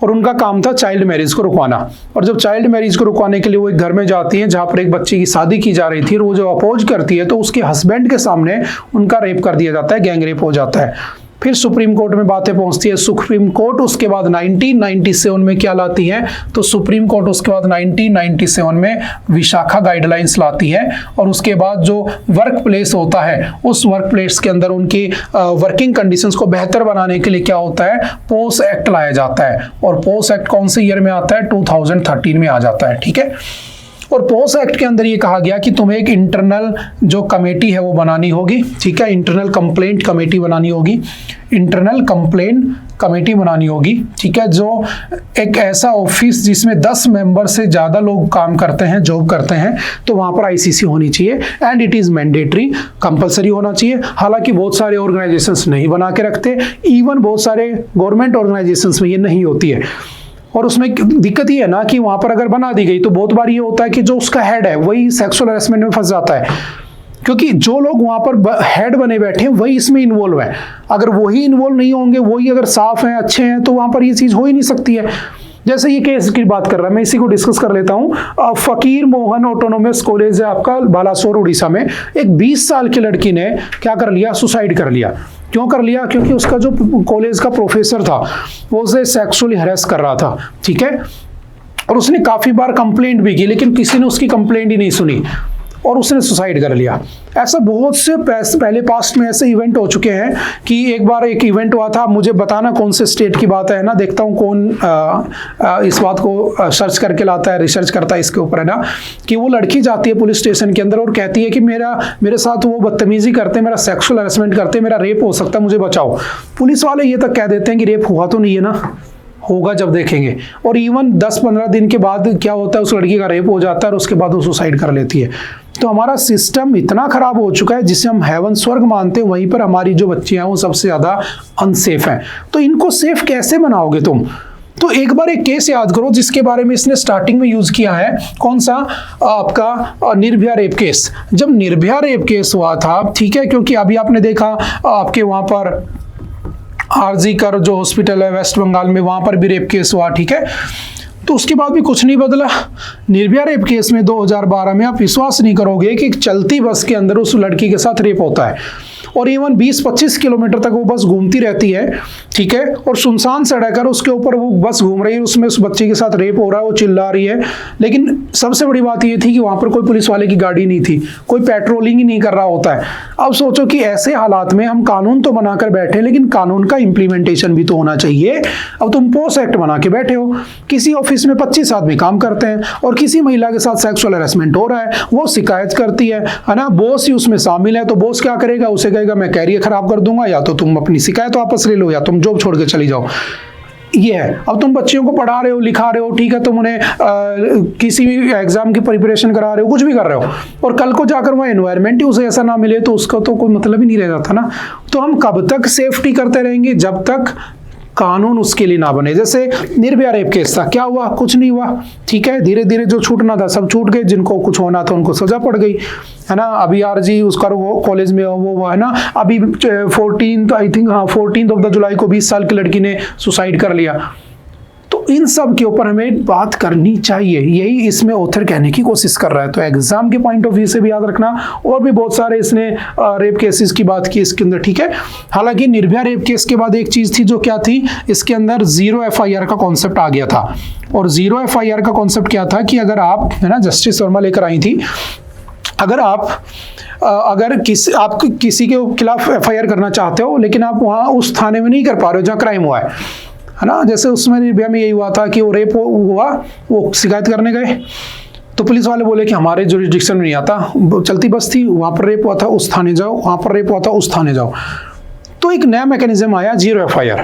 और उनका काम था चाइल्ड मैरिज को रुकवाना। और जब चाइल्ड मैरिज को रुकवाने के लिए वो एक घर में जाती हैं जहाँ पर एक बच्चे की शादी की जा रही थी, और वो जो अपोज करती है तो उसके हस्बैंड के सामने उनका रेप कर दिया जाता है, गैंग रेप हो जाता है। फिर सुप्रीम कोर्ट में बातें पहुंचती है। सुप्रीम कोर्ट उसके बाद 1997 में क्या लाती है? तो सुप्रीम कोर्ट उसके बाद 1997 में विशाखा गाइडलाइंस लाती है, और उसके बाद जो वर्क प्लेस होता है, उस वर्क प्लेस के अंदर उनकी वर्किंग कंडीशंस को बेहतर बनाने के लिए क्या होता है? पोस एक्ट लाया जाता है। और पोस एक्ट कौन से ईयर में आता है? 2013 में आ जाता है, ठीक है। और पोस एक्ट के अंदर ये कहा गया कि तुम्हें एक इंटरनल जो कमेटी है वो बनानी होगी, ठीक है, इंटरनल कंप्लेंट कमेटी बनानी होगी, इंटरनल कंप्लेंट कमेटी बनानी होगी, ठीक है, जो एक ऐसा ऑफिस जिसमें 10 मेंबर से ज़्यादा लोग काम करते हैं, जॉब करते हैं, तो वहाँ पर ICC होनी चाहिए, and it is mandatory, compulsory होना चाहिए। हालांकि बहुत सारे ऑर्गेनाइजेशंस नहीं बना के रखते, इवन बहुत सारे गवर्नमेंट ऑर्गेनाइजेशंस में ये नहीं होती है। और उसमें दिक्कत ये है ना कि वहाँ पर अगर बना दी गई तो बहुत बार ये होता है कि जो उसका हेड है वही सेक्सुअल हैरेसमेंट में फंस जाता है, क्योंकि जो लोग वहाँ पर हेड बने बैठे हैं वही इसमें इन्वॉल्व है। अगर वही इन्वॉल्व नहीं होंगे, वही अगर साफ हैं, अच्छे हैं, तो वहाँ पर ये चीज़ हो ही नहीं सकती है। जैसे ये केस की बात कर रहा है, मैं इसी को डिस्कस कर लेता हूँ। फकीर मोहन ऑटोनोमस कॉलेज है आपका, बालासोर उड़ीसा में, एक 20 साल की लड़की ने क्या कर लिया? सुसाइड कर लिया। क्यों कर लिया? क्योंकि उसका जो कॉलेज का प्रोफेसर था वो उसे सेक्सुअली हरेस कर रहा था, ठीक है, और उसने काफ़ी बार कंप्लेंट भी की, लेकिन किसी ने उसकी कंप्लेंट ही नहीं सुनी और उसने सुसाइड कर लिया। ऐसा बहुत से पहले पास्ट में ऐसे इवेंट हो चुके हैं कि एक बार एक इवेंट हुआ था, मुझे बताना कौन से स्टेट की बात है ना, देखता हूँ कौन इस बात को सर्च करके लाता है, रिसर्च करता है इसके ऊपर, है ना, कि वो लड़की जाती है पुलिस स्टेशन के अंदर और कहती है कि मेरे साथ वो बदतमीजी करते, मेरा सेक्सुअल हैरेसमेंट करते, मेरा रेप हो सकता है, मुझे बचाओ। पुलिस वाले ये तक कह देते हैं कि रेप हुआ तो नहीं है ना, होगा जब देखेंगे। और इवन 10-15 दिन के बाद क्या होता है, उस लड़की का रेप हो जाता है और उसके बाद वो सुसाइड कर लेती है। तो हमारा सिस्टम इतना खराब हो चुका है, जिसे हम हेवन स्वर्ग मानते हैं, वहीं पर हमारी जो बच्चियां हैं वो सबसे ज्यादा अनसेफ हैं। तो इनको सेफ कैसे बनाओगे तुम? तो एक बार एक केस याद करो जिसके बारे में इसने स्टार्टिंग में यूज किया है। कौन सा? आपका निर्भया रेप केस। जब निर्भया रेप केस हुआ था, ठीक है, क्योंकि अभी आपने देखा आपके वहां पर आरजी कर जो हॉस्पिटल है वेस्ट बंगाल में, वहां पर भी रेप केस हुआ, ठीक है। तो उसके बाद भी कुछ नहीं बदला। निर्भया रेप केस में 2012 में आप विश्वास नहीं करोगे कि एक चलती बस के अंदर उस लड़की के साथ रेप होता है और इवन 20-25 किलोमीटर तक वो बस घूमती रहती है, ठीक है, और सुनसान सड़क है, उसके ऊपर वो बस घूम रही है, उसमें उस बच्चे के साथ रेप हो रहा है, वो चिल्ला रही है। लेकिन सबसे बड़ी बात ये थी कि वहां पर कोई पुलिस वाले की गाड़ी नहीं थी, कोई पेट्रोलिंग ही नहीं कर रहा होता है। अब सोचो कि ऐसे हालात में हम कानून तो बनाकर बैठे, लेकिन कानून का इंप्लीमेंटेशन भी तो होना चाहिए। अब तुम पोस्ट एक्ट बना के बैठे हो, किसी ऑफिस में 25 आदमी काम करते हैं और किसी महिला के साथ सेक्सुअल हैरेसमेंट हो रहा है, वो शिकायत करती है ना, बॉस ही उसमें शामिल है, तो बॉस क्या करेगा? उसे कहेगा मैं कैरियर खराब कर दूंगा, या तो तुम अपनी शिकायत वापस ले लो, या तुम जॉब छोड़ के चली जाओ। ये है। अब तुम बच्चियों को पढ़ा रहे हो, लिखा रहे हो, ठीक है, तुम उन्हें किसी भी एग्जाम की प्रिपरेशन करा रहे हो, कुछ भी कर रहे हो, और कल को जाकर वह एनवायरनमेंट ही उसे ऐसा ना मिले तो उसका तो कोई मतलब ही नहीं रह जाता ना। तो हम कब तक सेफ्टी करते रहेंगे? जब तक कानून उसके लिए ना बने। जैसे निर्भया रेप केस था, क्या हुआ? कुछ नहीं हुआ, ठीक है। धीरे धीरे जो छूटना था सब छूट गए, जिनको कुछ होना था उनको सजा पड़ गई, है ना। अभी आरजी उसका वो कॉलेज में वो है ना, अभी 14 जुलाई को 20 साल की लड़की ने सुसाइड कर लिया। तो इन सब के ऊपर हमें बात करनी चाहिए, यही इसमें ऑथर कहने की कोशिश कर रहा है। तो एग्जाम के पॉइंट ऑफ व्यू से भी याद रखना। और भी बहुत सारे इसने रेप केसेस की बात की इसके अंदर, ठीक है। हालांकि निर्भया रेप केस के बाद एक चीज थी जो क्या थी, इसके अंदर 0 FIR का कॉन्सेप्ट आ गया था। और 0 FIR का कॉन्सेप्ट क्या था कि अगर आप, है ना, जस्टिस वर्मा लेकर आई थी, अगर आप किसी के खिलाफ FIR करना चाहते हो, लेकिन आप वहां उस थाने में नहीं कर पा रहे हो जहां क्राइम हुआ है ना। जैसे उसमें निर्भया में यही हुआ था कि वो रेप हुआ, वो शिकायत करने गए, तो पुलिस वाले बोले कि हमारे जुरिस्डिक्शन में नहीं आता, चलती बस थी, वहां पर रेप हुआ था उस थाने जाओ, वहां पर रेप हुआ था उस थाने जाओ। तो एक नया मैकेनिज्म आया 0 FIR,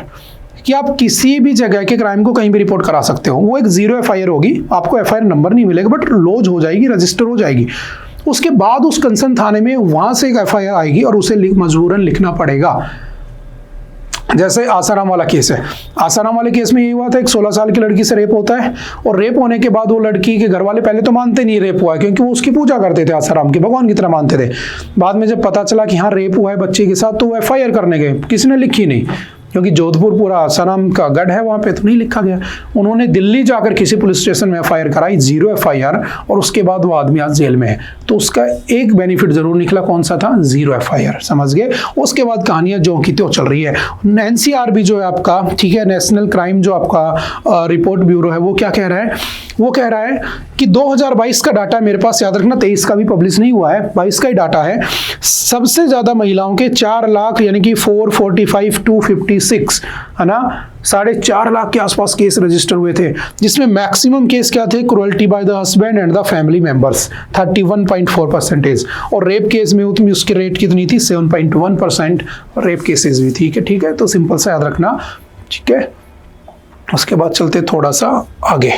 कि आप किसी भी जगह के क्राइम को कहीं भी रिपोर्ट करा सकते हो। वो एक 0 FIR होगी, आपको FIR नंबर नहीं मिलेगा, बट लॉज हो जाएगी, रजिस्टर हो जाएगी। उसके बाद उस कंसर्न थाने में वहां से एक FIR आएगी और उसे मजबूरन लिखना पड़ेगा। जैसे आसाराम वाला केस है, आसाराम वाले केस में यही हुआ था, एक 16 साल की लड़की से रेप होता है, और रेप होने के बाद वो लड़की के घर वाले पहले तो मानते नहीं रेप हुआ है, क्योंकि वो उसकी पूजा करते थे, आसाराम की भगवान की तरह मानते थे। बाद में जब पता चला कि हाँ रेप हुआ है बच्चे के साथ, तो वो FIR करने गए, किसी ने लिखी नहीं, क्योंकि जोधपुर पूरा आसाराम का गढ़ है, वहां पे तो नहीं लिखा गया। उन्होंने दिल्ली जाकर किसी पुलिस स्टेशन में FIR कराई, 0 FIR, और उसके बाद वो आदमी आज जेल में है। तो उसका एक बेनिफिट जरूर निकला, कौन सा था? 0 FIR, समझ गए। उसके बाद कहानियां जो की त्यों चल रही है। NCRB जो है आपका, ठीक है, नेशनल क्राइम जो आपका रिपोर्ट ब्यूरो है, वो क्या कह रहा है? वो कह रहा है कि 2022 का डाटा मेरे पास, याद रखना 23 का भी पब्लिश नहीं हुआ है, 22 का ही डाटा है। सबसे ज्यादा महिलाओं के 4 लाख यानी कि 445,256, है ना, 4.5 लाख के आसपास केस रजिस्टर हुए थे, जिसमें मैक्सिमम केस क्या थे? Cruelty by the husband and the family members, 31.4%। और रेप केस में उसकी रेट कितनी थी? 7.1% रेप केसेस भी थी, ठीक है। तो सिंपल सा याद रखना, ठीक है। उसके बाद चलते थोड़ा सा आगे।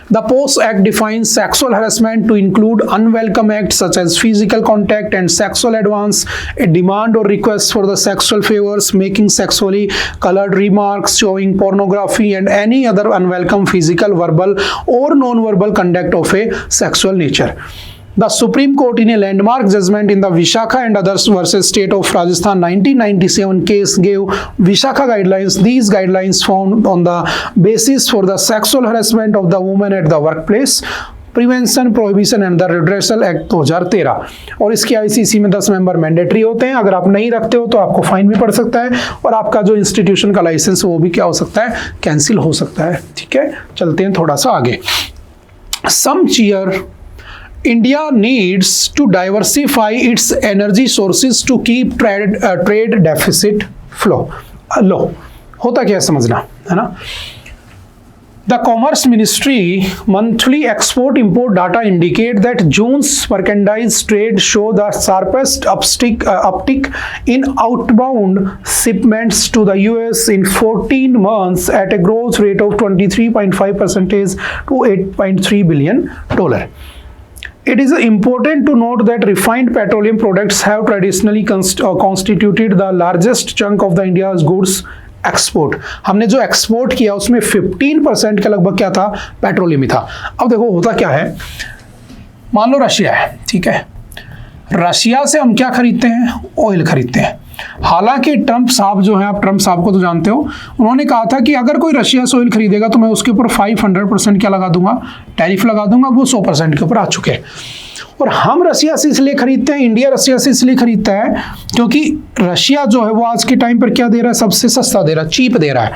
The POS Act defines sexual harassment to include unwelcome acts such as physical contact and sexual advance, a demand or request for the sexual favors, making sexually colored remarks, showing pornography, and any other unwelcome physical, verbal, or non-verbal conduct of a sexual nature. The Supreme Court in a landmark judgment in the Vishakha and others versus State of Rajasthan 1997 case gave Vishakha guidelines. These guidelines found on the basis for the sexual harassment of the woman at the workplace, prevention, prohibition and the redressal act 2013। और इसके ICC में 10 member mandatory होते हैं। अगर आप नहीं रखते हो तो आपको फाइन भी पड़ सकता है, और आपका जो इंस्टीट्यूशन का लाइसेंस वो भी क्या हो सकता है? कैंसिल हो सकता है, ठीक है। चलते हैं थोड़ा सा आगे। सम cheer India needs to diversify its energy sources to keep trade deficit flow low। होता क्या है समझना, है ना। The Commerce Ministry monthly export-import data indicate that June's merchandise trade show the sharpest uptick in outbound shipments to the US in 14 months at a growth rate of 23.5% to $8.3 billion. It is important to note that refined petroleum products have traditionally constituted the largest chunk of the India's goods export. हमने जो export किया उसमें 15% के लगभग क्या था, petroleum ही था। अब देखो होता क्या है, मान लो रशिया है, ठीक है, रशिया से हम क्या खरीदते हैं, ऑयल खरीदते हैं। हालांकि ट्रंप साहब जो हैं, आप ट्रंप साहब को तो जानते हो, उन्होंने कहा था कि अगर कोई रशिया से ऑयल खरीदेगा तो मैं उसके ऊपर 500% क्या लगा दूंगा, टैरिफ लगा दूंगा। वो 100% के ऊपर आ चुके हैं। और हम रशिया से इसलिए खरीदते हैं, इंडिया रशिया से इसलिए खरीदता है क्योंकि रशिया जो है वो आज के टाइम पर क्या दे रहा है, सबसे सस्ता दे रहा है, चीप दे रहा है,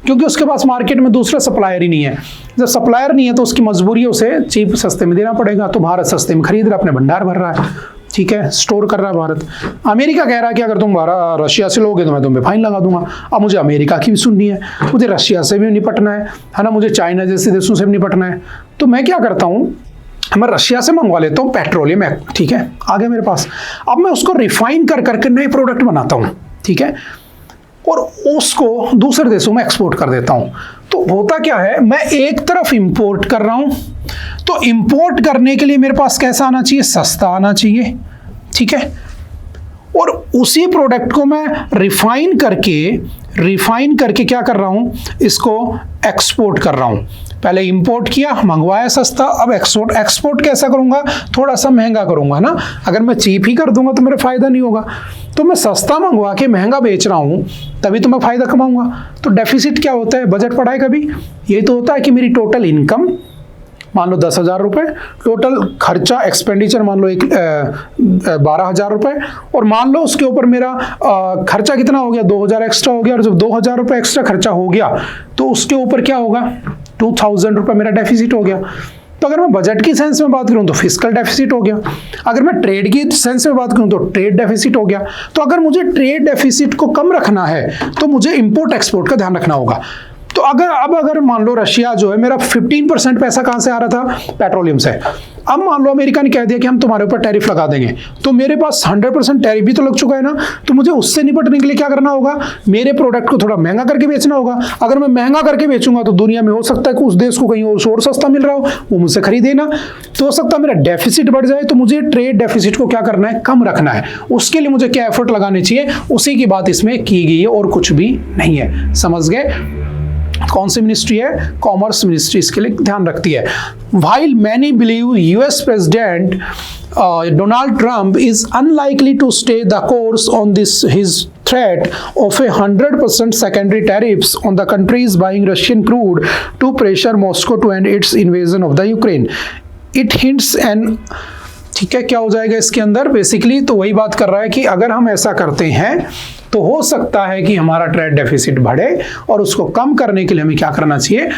क्योंकि उसके पास मार्केट में दूसरा सप्लायर ही नहीं है। जब सप्लायर नहीं है तो उसकी मजबूरी है उसे चीप सस्ते में देना पड़ेगा। तो भारत सस्ते में खरीद रहा है, अपने भंडार भर रहा है, ठीक है, स्टोर कर रहा है भारत। अमेरिका कह रहा है कि अगर तुम रशिया से लोगे तो मैं तुम पे फाइन लगा दूंगा। अब मुझे अमेरिका की भी सुननी है, मुझे रशिया से भी निपटना है ना, मुझे चाइना जैसे देशों से भी निपटना है। तो मैं क्या करता हूँ, मैं रशिया से मंगवा लेता हूँ पेट्रोलियम, ठीक है, आ गया मेरे पास। अब मैं उसको रिफाइन कर करके नए प्रोडक्ट बनाता हूँ, ठीक है, और उसको दूसरे देशों में एक्सपोर्ट कर देता हूँ। तो होता क्या है, मैं एक तरफ इंपोर्ट कर रहा हूँ, तो इंपोर्ट करने के लिए मेरे पास कैसा आना चाहिए, सस्ता आना चाहिए, ठीक है, और उसी प्रोडक्ट को मैं रिफाइन करके क्या कर रहा हूँ, इसको एक्सपोर्ट कर रहा हूँ। पहले इंपोर्ट किया, मंगवाया सस्ता, अब एक्सपोर्ट कैसा करूंगा, थोड़ा सा महंगा करूंगा ना। अगर मैं चीप ही कर दूंगा तो मेरा फायदा नहीं होगा। तो मैं सस्ता मंगवा के महंगा बेच रहा हूं, तभी तो मैं फायदा कमाऊंगा। तो डेफिसिट क्या होता है, बजट पढ़ा है कभी, ये तो होता है कि मेरी टोटल इनकम मान लो 10,000 रुपये, टोटल खर्चा एक्सपेंडिचर मान लो 12,000 रुपये, और मान लो उसके ऊपर मेरा खर्चा कितना हो गया, 2,000 एक्स्ट्रा हो गया। और जब 2,000 रुपये एक्स्ट्रा खर्चा हो गया तो उसके ऊपर क्या होगा, 2,000 रुपये मेरा डेफिसिट हो गया। तो अगर मैं बजट की सेंस में बात करूं तो फिस्कल डेफिसिट हो गया, अगर मैं ट्रेड की सेंस में बात करूं तो ट्रेड डेफिसिट हो गया। तो अगर मुझे ट्रेड डेफिसिट को कम रखना है तो मुझे इंपोर्ट एक्सपोर्ट का ध्यान रखना होगा। तो अगर मान लो रशिया जो है, मेरा 15% पैसा कहां से आ रहा था, पेट्रोलियम से। अब मान लो अमेरिका ने कह दिया कि हम तुम्हारे ऊपर टैरिफ लगा देंगे, तो मेरे पास 100% टैरिफ भी तो लग चुका है ना। तो मुझे उससे निपटने के लिए क्या करना होगा, मेरे प्रोडक्ट को थोड़ा महंगा करके बेचना होगा। अगर मैं महंगा करके बेचूंगा तो दुनिया में हो सकता है कि उस देश को कहीं और सस्ता मिल रहा हो, वो मुझसे खरीदे ना। तो हो सकता है मेरा डेफिसिट बढ़ जाए। तो मुझे ट्रेड डेफिसिट को क्या करना है, कम रखना है। उसके लिए मुझे क्या एफर्ट लगाने चाहिए, उसी की बात इसमें की गई है और कुछ भी नहीं है। समझ गए? कौन सी मिनिस्ट्री है, कॉमर्स मिनिस्ट्री इसके लिए ध्यान रखती है। While many believe US President Donald Trump is unlikely to stay the course on his threat of 100% secondary tariffs on the countries buying Russian crude to pressure Moscow to end its invasion of the Ukraine, it hints ठीक है, क्या हो जाएगा इसके अंदर, basically तो वही बात कर रहा है कि अगर हम ऐसा करते हैं तो हो सकता है कि हमारा ट्रेड डेफिसिट बढ़े, और उसको कम करने के लिए हमें क्या करना चाहिए,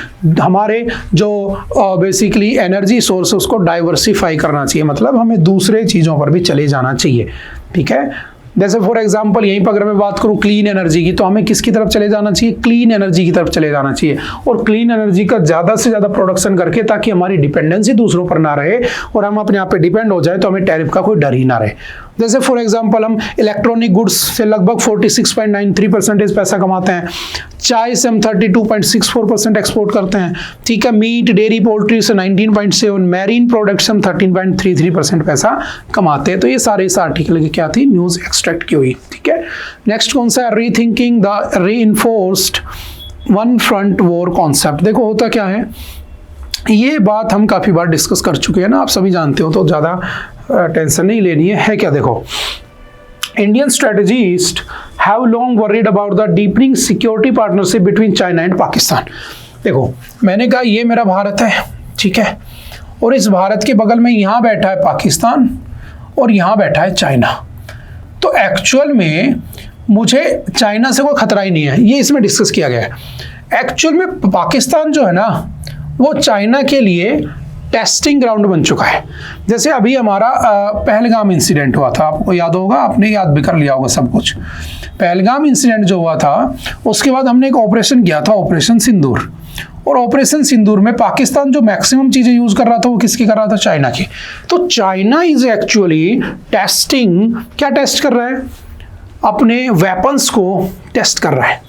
हमारे जो बेसिकली एनर्जी सोर्स उसको डाइवर्सिफाई करना चाहिए। मतलब हमें दूसरे चीज़ों पर भी चले जाना चाहिए, ठीक है। जैसे फॉर एग्जांपल यहीं पर अगर मैं बात करूं क्लीन एनर्जी की, तो हमें किसकी तरफ चले जाना चाहिए, क्लीन एनर्जी की तरफ चले जाना चाहिए, और क्लीन एनर्जी का ज़्यादा से ज़्यादा प्रोडक्शन करके, ताकि हमारी डिपेंडेंसी दूसरों पर ना रहे और हम अपने आप पे डिपेंड हो जाए, तो हमें टैरिफ का कोई डर ही ना रहे। जैसे फॉर एग्जांपल हम इलेक्ट्रॉनिक गुड्स से लगभग 46.93% पैसा कमाते हैं, चाय से हम 32.64% एक्सपोर्ट करते हैं, ठीक है, मीट डेयरी पोल्ट्री से 19.7, मैरीन प्रोडक्ट्स से हम 13.33% पैसा कमाते हैं। तो ये सारे इस आर्टिकल की क्या थी, न्यूज़ एक्सट्रैक्ट की हुई, ठीक है। नेक्स्ट कौन सा है, rethinking the reinforced one front war concept. देखो होता क्या है, ये बात हम काफ़ी बार डिस्कस कर चुके हैं ना, आप सभी जानते हो, तो ज़्यादा टेंशन नहीं लेनी है क्या। देखो, Indian strategists have long worried about the deepening security partnership between China and Pakistan। देखो, मैंने कहा ये मेरा भारत है, ठीक है, और इस भारत के बगल में यहाँ बैठा है पाकिस्तान और यहाँ बैठा है चाइना। तो एक्चुअल में मुझे चाइना से कोई खतरा ही नहीं है, ये इसमें डिस्कस किया गया है। एक्चुअल में पाकिस्तान जो है ना, वो चाइना के लिए टेस्टिंग ग्राउंड बन चुका है। जैसे अभी हमारा पहलगाम इंसिडेंट हुआ था, आपको याद होगा, आपने याद भी कर लिया होगा सब कुछ। पहलगाम इंसिडेंट जो हुआ था, उसके बाद हमने एक ऑपरेशन किया था, ऑपरेशन सिंदूर। और ऑपरेशन सिंदूर में पाकिस्तान जो मैक्सिमम चीजें यूज कर रहा था वो किसकी कर रहा था? चाइना की। तो चाइना इज एक्चुअली टेस्टिंग, क्या टेस्ट कर रहा है? अपने वेपन्स को टेस्ट कर रहा है।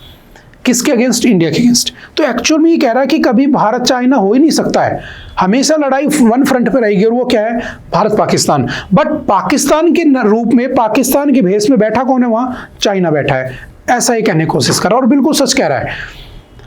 किसके अगेंस्ट? इंडिया के अगेंस्ट। तो एक्चुअल में ये कह रहा है कि कभी भारत चाइना हो ही नहीं सकता है, हमेशा लड़ाई वन फ्रंट पे रहेगी, और वो क्या है? भारत पाकिस्तान। बट पाकिस्तान के रूप में, पाकिस्तान के भेष में बैठा कौन है वहां? चाइना बैठा है, ऐसा ही कहने की कोशिश कर रहा है, और बिल्कुल सच कह रहा है।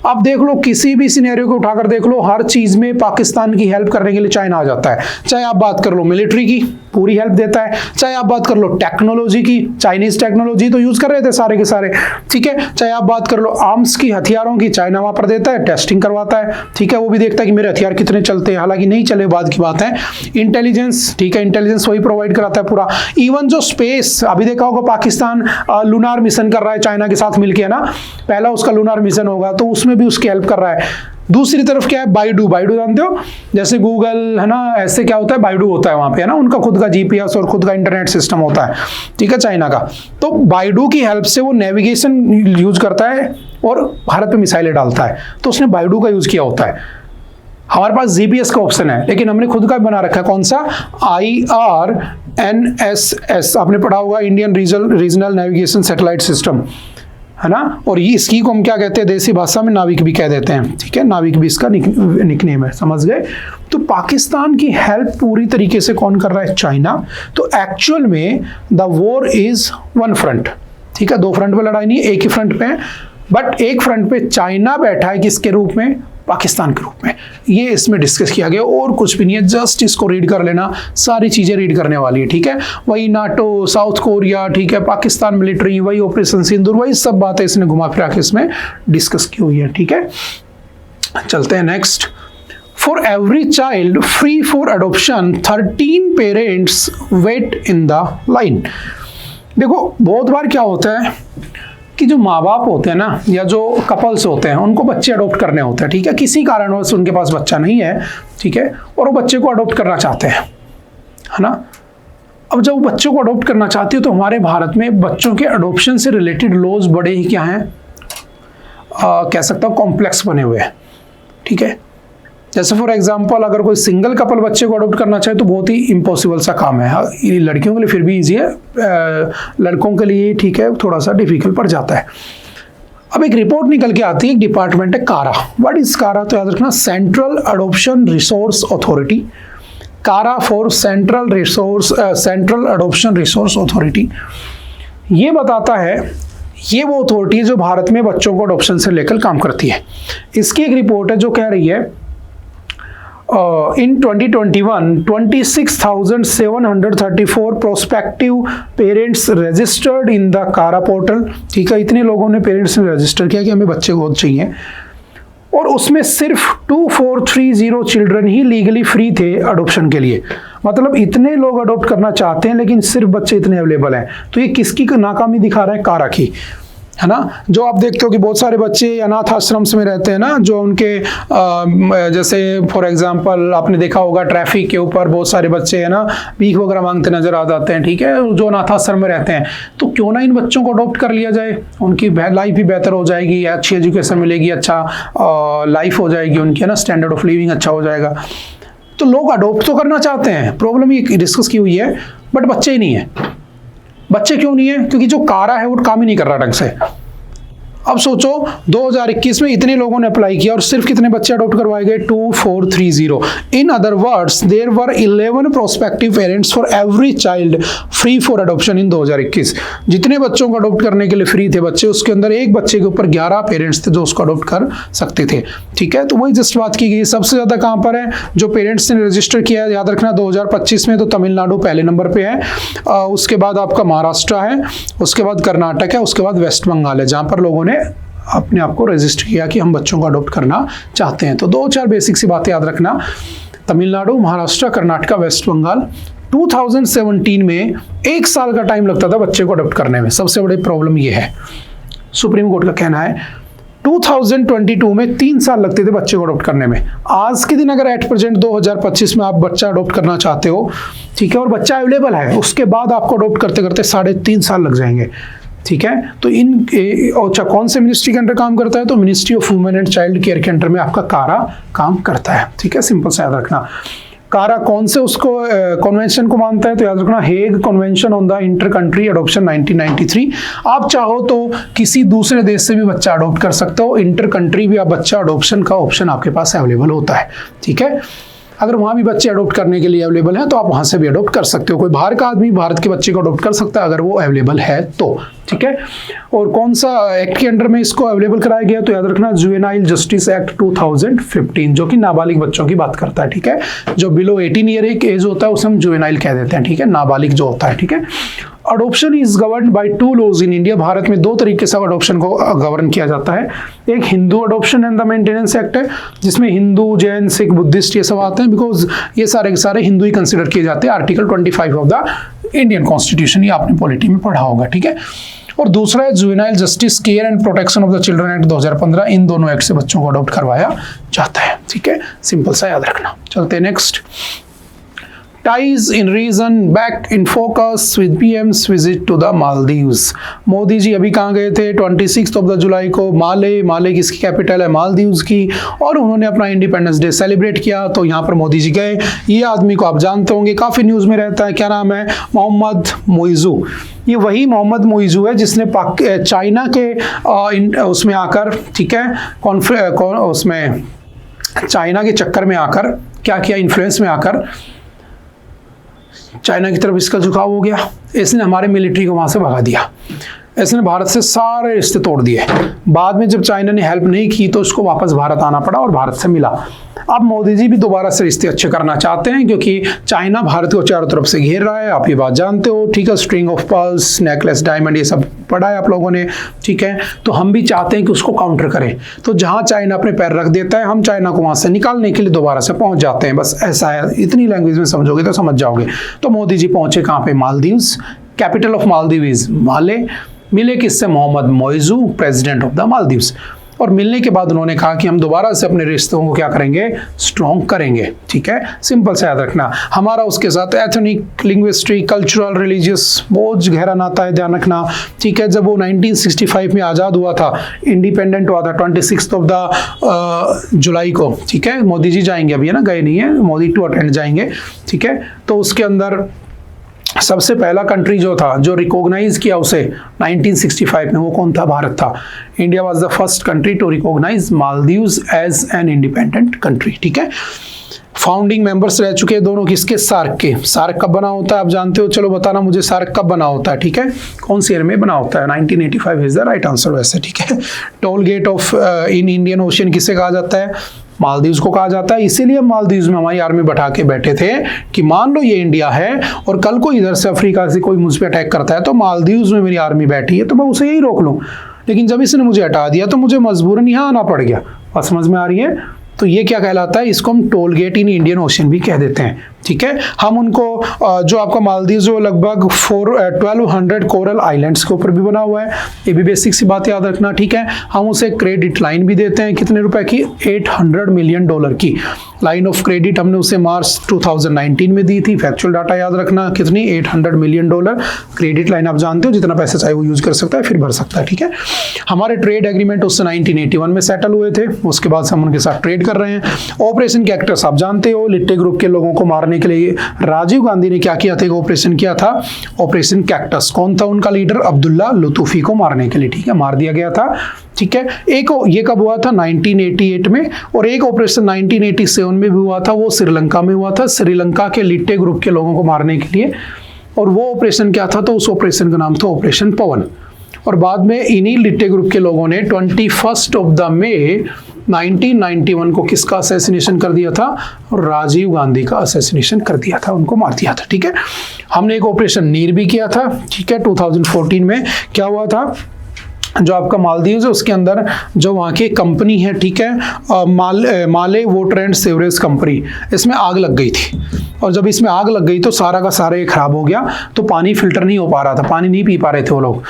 अब देख लो, किसी भी सिनेरियो को उठाकर देख लो, हर चीज में पाकिस्तान की हेल्प करने के लिए चाइना आ जाता है। चाहे आप बात कर लो मिलिट्री की, पूरी हेल्प देता है, चाहे आप बात कर लो टेक्नोलॉजी की, चाइनीज टेक्नोलॉजी तो यूज कर रहे थे सारे के सारे, ठीक है। चाहे आप बात कर लो आर्म्स की, हथियारों की, चाइना वहां पर देता है, टेस्टिंग करवाता है, ठीक है। वो भी देखता है कि मेरे हथियार कितने चलते हैं, हालांकि नहीं चले बाद की बात है। इंटेलिजेंस, ठीक है, इंटेलिजेंस वही प्रोवाइड कराता है पूरा। इवन जो स्पेस, अभी देखा होगा पाकिस्तान लूनार मिशन कर रहा है चाइना के साथ मिलकर, है ना, पहला उसका लूनार मिशन होगा, तो उसमें भी उसकी हेल्प कर रहा है। दूसरी तरफ क्या है? बाइडू, बाइडू जानते हो, जैसे गूगल है ना, ऐसे क्या होता है? बाइडू होता है वहां पे, है ना, उनका खुद का जीपीएस और खुद का इंटरनेट सिस्टम होता है, ठीक है, चाइना का। तो बाइडू की हेल्प से वो नेविगेशन यूज करता है और भारत पे मिसाइलें डालता है, तो उसने बाइडू का यूज किया होता है। हमारे पास जीपीएस का ऑप्शन है, लेकिन हमने खुद का बना रखा है, कौन सा? IRNSS, आपने पढ़ा होगा, Indian regional navigation satellite system, है ना। और ये इसकी को हम क्या कहते हैं देसी भाषा में? नाविक भी कह देते हैं, ठीक है, नाविक भी इसका निकनेम है, समझ गए। तो पाकिस्तान की हेल्प पूरी तरीके से कौन कर रहा है? चाइना। तो एक्चुअल में the war is one front, ठीक है, दो फ्रंट पे लड़ाई नहीं, एक ही फ्रंट पे है, बट एक फ्रंट पे चाइना बैठा है, किसके रूप में? पाकिस्तान के रूप में। ये इसमें डिस्कस किया गया, और कुछ भी नहीं है, जस्ट इसको रीड कर लेना, सारी चीजें रीड करने वाली है, ठीक है। वही नाटो, साउथ कोरिया, ठीक है, पाकिस्तान मिलिट्री, वही ऑपरेशन सिंदूर, वही सब बातें इसने घुमा फिरा के इसमें डिस्कस की हुई है, ठीक है। चलते हैं next. For every child free for adoption 13 parents wait in the line. देखो बहुत बार क्या होता है कि जो माँ बाप होते हैं ना, या जो कपल्स होते हैं, उनको बच्चे अडॉप्ट करने होते हैं, ठीक है, किसी कारणवश उनके पास बच्चा नहीं है, ठीक है, और वो बच्चे को अडॉप्ट करना चाहते हैं, है ना। अब जब वो बच्चों को अडॉप्ट करना चाहती है, तो हमारे भारत में बच्चों के अडॉप्शन से रिलेटेड लॉज बड़े ही क्या हैं, कह सकता हूँ कॉम्प्लेक्स बने हुए हैं, ठीक है। जैसे फॉर एग्जांपल, अगर कोई सिंगल कपल बच्चे को अडॉप्ट करना चाहे तो बहुत ही इम्पॉसिबल सा काम है। हाँ, ये लड़कियों के लिए फिर भी ईजी है, लड़कों के लिए ठीक है, थोड़ा सा डिफिकल्ट पड़ जाता है। अब एक रिपोर्ट निकल के आती है, एक डिपार्टमेंट है कारा। व्हाट इज कारा? तो याद रखना, सेंट्रल अडॉप्शन रिसोर्स अथॉरिटी। कारा for central adoption resource authority. ये बताता है, ये वो अथॉरिटी है जो भारत में बच्चों को अडॉप्शन से लेकर काम करती है। इसकी एक रिपोर्ट है जो कह रही है in 2021 26,734 prospective parents registered in the कारा पोर्टल, ठीक है, इतने लोगों ने पेरेंट्स ने रजिस्टर किया कि हमें बच्चे बहुत चाहिए, और उसमें सिर्फ 2430 चिल्ड्रन ही लीगली फ्री थे अडॉप्शन के लिए। मतलब इतने लोग अडॉप्ट करना चाहते हैं, लेकिन सिर्फ बच्चे इतने अवेलेबल हैं। तो ये किसकी नाकामी दिखा रहा है? कारा की, है ना। जो आप देखते हो कि बहुत सारे बच्चे अनाथ आश्रम में रहते हैं ना, जो उनके जैसे फॉर एग्जांपल आपने देखा होगा ट्रैफिक के ऊपर बहुत सारे बच्चे है ना भीख वगैरह मांगते नजर आ जाते हैं, ठीक है, जो अनाथ आश्रम में रहते हैं। तो क्यों ना इन बच्चों को अडॉप्ट कर लिया जाए, उनकी लाइफ भी बेहतर हो जाएगी, अच्छी एजुकेशन मिलेगी, अच्छा लाइफ हो जाएगी उनकी, है ना, स्टैंडर्ड ऑफ लिविंग अच्छा हो जाएगा। तो लोग अडॉप्ट तो करना चाहते हैं, प्रॉब्लम ये डिस्कस की हुई है, बट बच्चे ही नहीं है। बच्चे क्यों नहीं है? क्योंकि जो कारा है वो काम ही नहीं कर रहा ढंग से। अब सोचो 2021 में इतने लोगों ने अप्लाई किया और सिर्फ कितने बच्चे अडॉप्ट करवाए गए? 2430। In other words there were 11 prospective parents for every child free for adoption in 2021। जितने बच्चों को अडॉप्ट करने के लिए फ्री थे बच्चे, उसके अंदर एक बच्चे के ऊपर 11 पेरेंट्स थे जो उसको अडॉप्ट कर सकते थे, ठीक है। तो वही जस्ट बात की गई। सबसे ज्यादा कहां पर है जो पेरेंट्स ने रजिस्टर किया है? याद रखना 2025 में तो तमिलनाडु पहले नंबर पे है, उसके बाद आपका महाराष्ट्र है, उसके बाद कर्नाटक है, उसके बाद वेस्ट बंगाल है, जहां पर लोगों ने अपने आप को रजिस्टर किया कि हम बच्चों को अडॉप्ट करना चाहते हैं। तो 2-4 बेसिक सी बातें याद रखना, तमिलनाडु, महाराष्ट्र, कर्नाटक, वेस्ट बंगाल। 2017 में 1 साल का टाइम लगता था बच्चे को अडॉप्ट करने में। सबसे बड़ी प्रॉब्लम ये है, सुप्रीम कोर्ट का कहना है 2022 में 3 साल लगते थे बच्चे को अडॉप्ट करने में। आज के दिन अगर एट प्रेजेंट 2025 में आप बच्चा अडॉप्ट करना चाहते हो, ठीक है, और बच्चा अवेलेबल है, उसके बाद आपको अडॉप्ट करते करते 3.5 साल लग जाएंगे। ठीक है। तो अच्छा कौन से मिनिस्ट्री के अंडर काम करता है, तो ministry of women and child care के अंडर में आपका कारा काम करता है, ठीक है, सिंपल सा याद रखना। कारा कौन से उसको कन्वेंशन को मानता है, तो याद रखना Hague convention on the inter country adoption 1993। आप चाहो तो किसी दूसरे देश से भी बच्चा अडॉप्ट कर सकते हो, इंटर कंट्री भी आप बच्चा अडॉप्शन का ऑप्शन आपके पास अवेलेबल होता है, ठीक है। अगर वहाँ भी बच्चे अडॉप्ट करने के लिए अवेलेबल हैं तो आप वहाँ से भी अडॉप्ट कर सकते हो। कोई बाहर का आदमी भारत के बच्चे को अडॉप्ट कर सकता है अगर वो अवेलेबल है तो, ठीक है। और कौन सा एक्ट के अंडर में इसको अवेलेबल कराया गया, तो याद रखना जुवेनाइल जस्टिस एक्ट 2015, जो कि नाबालिग बच्चों की बात करता है, ठीक है। जो बिलो 18 ईयर एक एज होता है उसे हम जुवेनाइल कह देते हैं, ठीक है, नाबालिग जो होता है, ठीक है। Adoption is govern by 2 laws in India. Bharat में 2 तरीके से अडॉप्शन को गवर्न किया जाता है। एक Hindu adoption and the maintenance act है, जिसमें हिंदू, जैन, सिख, बुद्धिस्ट ये सब आते हैं, बिकॉज ये सारे के सारे हिंदू ही कंसिडर किए जाते हैं। Article 25 of the Indian constitution, ये आपने पॉलिटी में पढ़ा होगा, ठीक है। और दूसरा है juvenile justice care and protection of the children act 2015। इन दोनों एक्ट से बच्चों को अडॉप्ट करवाया जाता है, ठीक है, सिंपल सा याद रखना। चलते हैं next. Ties in region back in focus with PM's visit to the Maldives। Modi ji अभी कहाँ गए थे, 26 ऑफ द जुलाई को माले किसकी कैपिटल है, मालदीव्स की, और उन्होंने अपना इंडिपेंडेंस डे सेलिब्रेट किया। तो यहाँ पर मोदी जी गए। ये आदमी को आप जानते होंगे, काफ़ी न्यूज़ में रहता है, क्या नाम है, मोहम्मद मोइज़ू। ये वही मोहम्मद मोइज़ू है जिसने चाइना के उसमें आकर, ठीक है, उसमें चाइना के चक्कर में आकर क्या किया, इन्फ्लुएंस में आकर चाइना की तरफ इसका झुकाव हो गया। इसने हमारे मिलिट्री को वहाँ से भगा दिया, इसने भारत से सारे रिश्ते तोड़ दिए। बाद में जब चाइना ने हेल्प नहीं की तो इसको वापस भारत आना पड़ा और भारत से मिला। अब मोदी जी भी दोबारा से रिश्ते अच्छे करना चाहते हैं, क्योंकि चाइना भारत को चारों तरफ से घेर रहा है, आप ये बात जानते हो, ठीक है। String of pearls, necklace, diamond, ये सब पढ़ा है आप लोगों ने, ठीक है। तो हम भी चाहते हैं कि उसको काउंटर करें। तो जहाँ चाइना अपने पैर रख देता है, हम चाइना को वहाँ से निकालने के लिए दोबारा से पहुँच जाते हैं। बस ऐसा है, इतनी लैंग्वेज में समझोगे तो समझ जाओगे। तो मोदी जी पहुँचे कहाँ पे, Maldives. Capital of Maldives is Male. मिले किससे, Mohamed Muizzu, president of the Maldives. और मिलने के बाद उन्होंने कहा कि हम दोबारा से अपने रिश्तों को क्या करेंगे, स्ट्रॉन्ग करेंगे, ठीक है। सिंपल से याद रखना, हमारा उसके साथ एथनिक, लिंग्विस्टिक, कल्चरल, रिलीजियस बहुत गहरा नाता है, ध्यान रखना, ठीक है। जब वो 1965 में आज़ाद हुआ था, इंडिपेंडेंट हुआ था 26 ऑफ द जुलाई को, ठीक है। मोदी जी जाएंगे अभी, है ना, गए नहीं है, मोदी टू अटेंड जाएंगे, ठीक है। तो उसके अंदर सबसे पहला कंट्री जो था, जो रिकॉग्नाइज किया उसे 1965 में, वो कौन था, भारत था। India was the first country to recognise Maldives as an independent country, ठीक है। फाउंडिंग मेंबर्स रह चुके हैं दोनों किसके, सार्क के। सार्क कब बना होता है आप जानते हो, चलो बताना मुझे, सार्क कब बना होता है, ठीक है, कौन से ईयर में बना होता है, 1985 इज द राइट आंसर वैसे, ठीक है। Toll gate of in Indian Ocean किसे कहा जाता है, मालदीव्स को कहा जाता है। इसीलिए मालदीव्स में हमारी आर्मी बैठा के बैठे थे कि मान लो ये इंडिया है और कल को इधर से अफ्रीका से कोई मुझ पे अटैक करता है तो मालदीव्स में मेरी आर्मी बैठी है तो मैं उसे यही रोक लूं। लेकिन जब इसने मुझे हटा दिया तो मुझे मजबूरन यहाँ आना पड़ गया। बात समझ में आ रही है? तो ये क्या कहलाता है, इसको हम toll get in Indian ocean भी कह देते हैं, ठीक है। हम उनको जो आपका मालदीव्स जो लगभग 1200 कोरल आइलैंड्स के ऊपर भी बना हुआ है, ये भी बेसिक सी बात याद रखना, ठीक है। हम उसे क्रेडिट लाइन भी देते हैं, कितने रुपए की, $800 मिलियन की लाइन ऑफ क्रेडिट हमने उसे मार्च 2019 में दी थी। फैक्चुअल डाटा याद रखना, कितनी, $800 मिलियन क्रेडिट लाइन। आप जानते हो जितना पैसा चाहे वो यूज कर सकता है, फिर भर सकता है, ठीक है। हमारे ट्रेड एग्रीमेंट उससे 1981 में सेटल हुए थे, उसके बाद से हम उनके साथ ट्रेड कर रहे हैं। ऑपरेशन कैक्टस आप जानते हो, लिट्टे ग्रुप के लोगों को मारने के लिए राजीव गांधी ने क्या किया था, एक ऑपरेशन किया था, ऑपरेशन कैक्टस। कौन था उनका लीडर, अब्दुल्ला लुतूफी को मारने के लिए, ठीक है, मार दिया गया था, ठीक है। एक ये कब हुआ था, 1988 में, और एक ऑपरेशन 1987 में भी हुआ था, वो श्रीलंका में हुआ था, श्रीलंका के लिट्टे ग्रुप के लोगों को मारने के लिए। और वो ऑपरेशन क्या था, तो उस ऑपरेशन का नाम था ऑपरेशन पवन। और बाद में इन्हीं लिट्टे ग्रुप के लोगों ने 21 मई 1991 को किसका असैसिनेशन कर दिया था, राजीव गांधी का असैसिनेशन कर दिया था, उनको मार दिया था, ठीक है। हमने एक ऑपरेशन नीर भी किया था, ठीक है, 2014 में। क्या हुआ था, जो आपका मालदीव्स है उसके अंदर जो वहाँ की कंपनी है, ठीक है, माले वाटर एंड सीवरेज कंपनी, इसमें आग लग गई थी। और जब इसमें आग लग गई तो सारा का सारा ये खराब हो गया, तो पानी फिल्टर नहीं हो पा रहा था, पानी नहीं पी पा रहे थे वो लोग,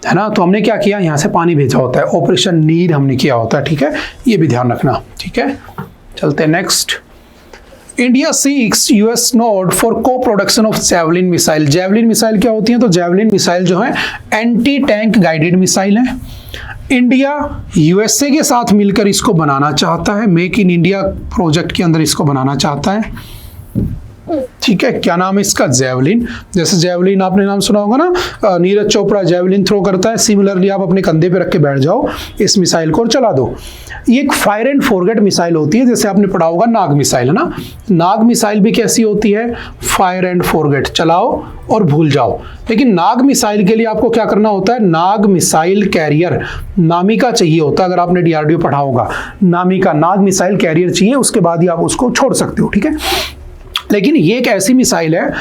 है ना। तो हमने क्या किया, यहाँ से पानी भेजा होता है, ऑपरेशन नीर हमने किया होता है, ठीक है, ये भी ध्यान रखना, ठीक है। चलते हैं next. India seeks US nod for co production of javelin missile. Javelin missile क्या होती है? तो जेवलिन मिसाइल जो है एंटी टैंक गाइडेड मिसाइल है। इंडिया यूएसए के साथ मिलकर इसको बनाना चाहता है, मेक इन इंडिया प्रोजेक्ट के अंदर इसको बनाना चाहता है। ठीक है, क्या नाम है इसका? जेवलिन। जैसे जेवलिन आपने नाम सुना होगा ना, नीरज चोपड़ा जेवलिन थ्रो करता है, सिमिलरली आप अपने कंधे पे रख के बैठ जाओ इस मिसाइल को और चला दो। ये एक फायर एंड फॉरगेट मिसाइल होती है, जैसे आपने पढ़ा होगा नाग मिसाइल, है ना। नाग मिसाइल भी कैसी होती है? फायर एंड फॉरगेट, चलाओ और भूल जाओ। लेकिन नाग मिसाइल के लिए आपको क्या करना होता है? नाग मिसाइल कैरियर नामिका चाहिए होता है। अगर आपने डीआरडीओ पढ़ा होगा, नामिका नाग मिसाइल कैरियर चाहिए, उसके बाद ही आप उसको छोड़ सकते हो। ठीक है, लेकिन ये एक ऐसी मिसाइल है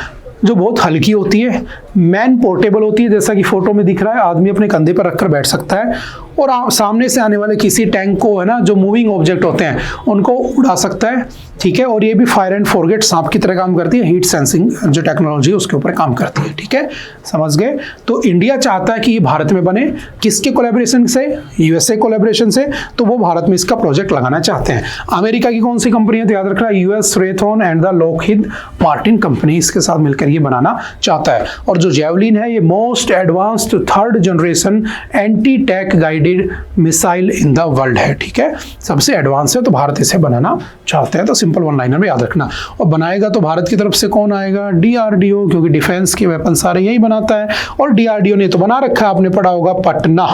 जो बहुत हल्की होती है, मैन पोर्टेबल होती है, जैसा कि फोटो में दिख रहा है, आदमी अपने कंधे पर रखकर बैठ सकता है और सामने से आने वाले किसी टैंक को, है ना, जो मूविंग ऑब्जेक्ट होते हैं उनको उड़ा सकता है। ठीक है, और ये भी फायर एंड फॉरगेट सांप की तरह काम करती है, हीट सेंसिंग जो टेक्नोलॉजी है उसके ऊपर काम करती है। ठीक है, समझ गए? तो इंडिया चाहता है कि ये भारत में बने, किसके कोलैबोरेशन से? यूएसए कोलैबोरेशन से। तो वो भारत में इसका प्रोजेक्ट लगाना चाहते हैं। अमेरिका की कौन सी कंपनी है? तो याद रखना, US Raytheon and the Lockheed Martin company इसके साथ मिलकर ये बनाना चाहता है। और जो जेवलिन है ये most advanced third generation anti tank guided missile in the world है। ठीक है, सबसे एडवांस है, तो भारत इसे बनाना चाहते हैं। तो सिंपल वन लाइनर में याद रखना। और बनाएगा तो भारत की तरफ से कौन आएगा? डीआरडीओ, क्योंकि डिफेंस के वेपन सारे यही बनाता है। और डीआरडीओ ने तो बना रखा है, आपने पढ़ा होगा पटना,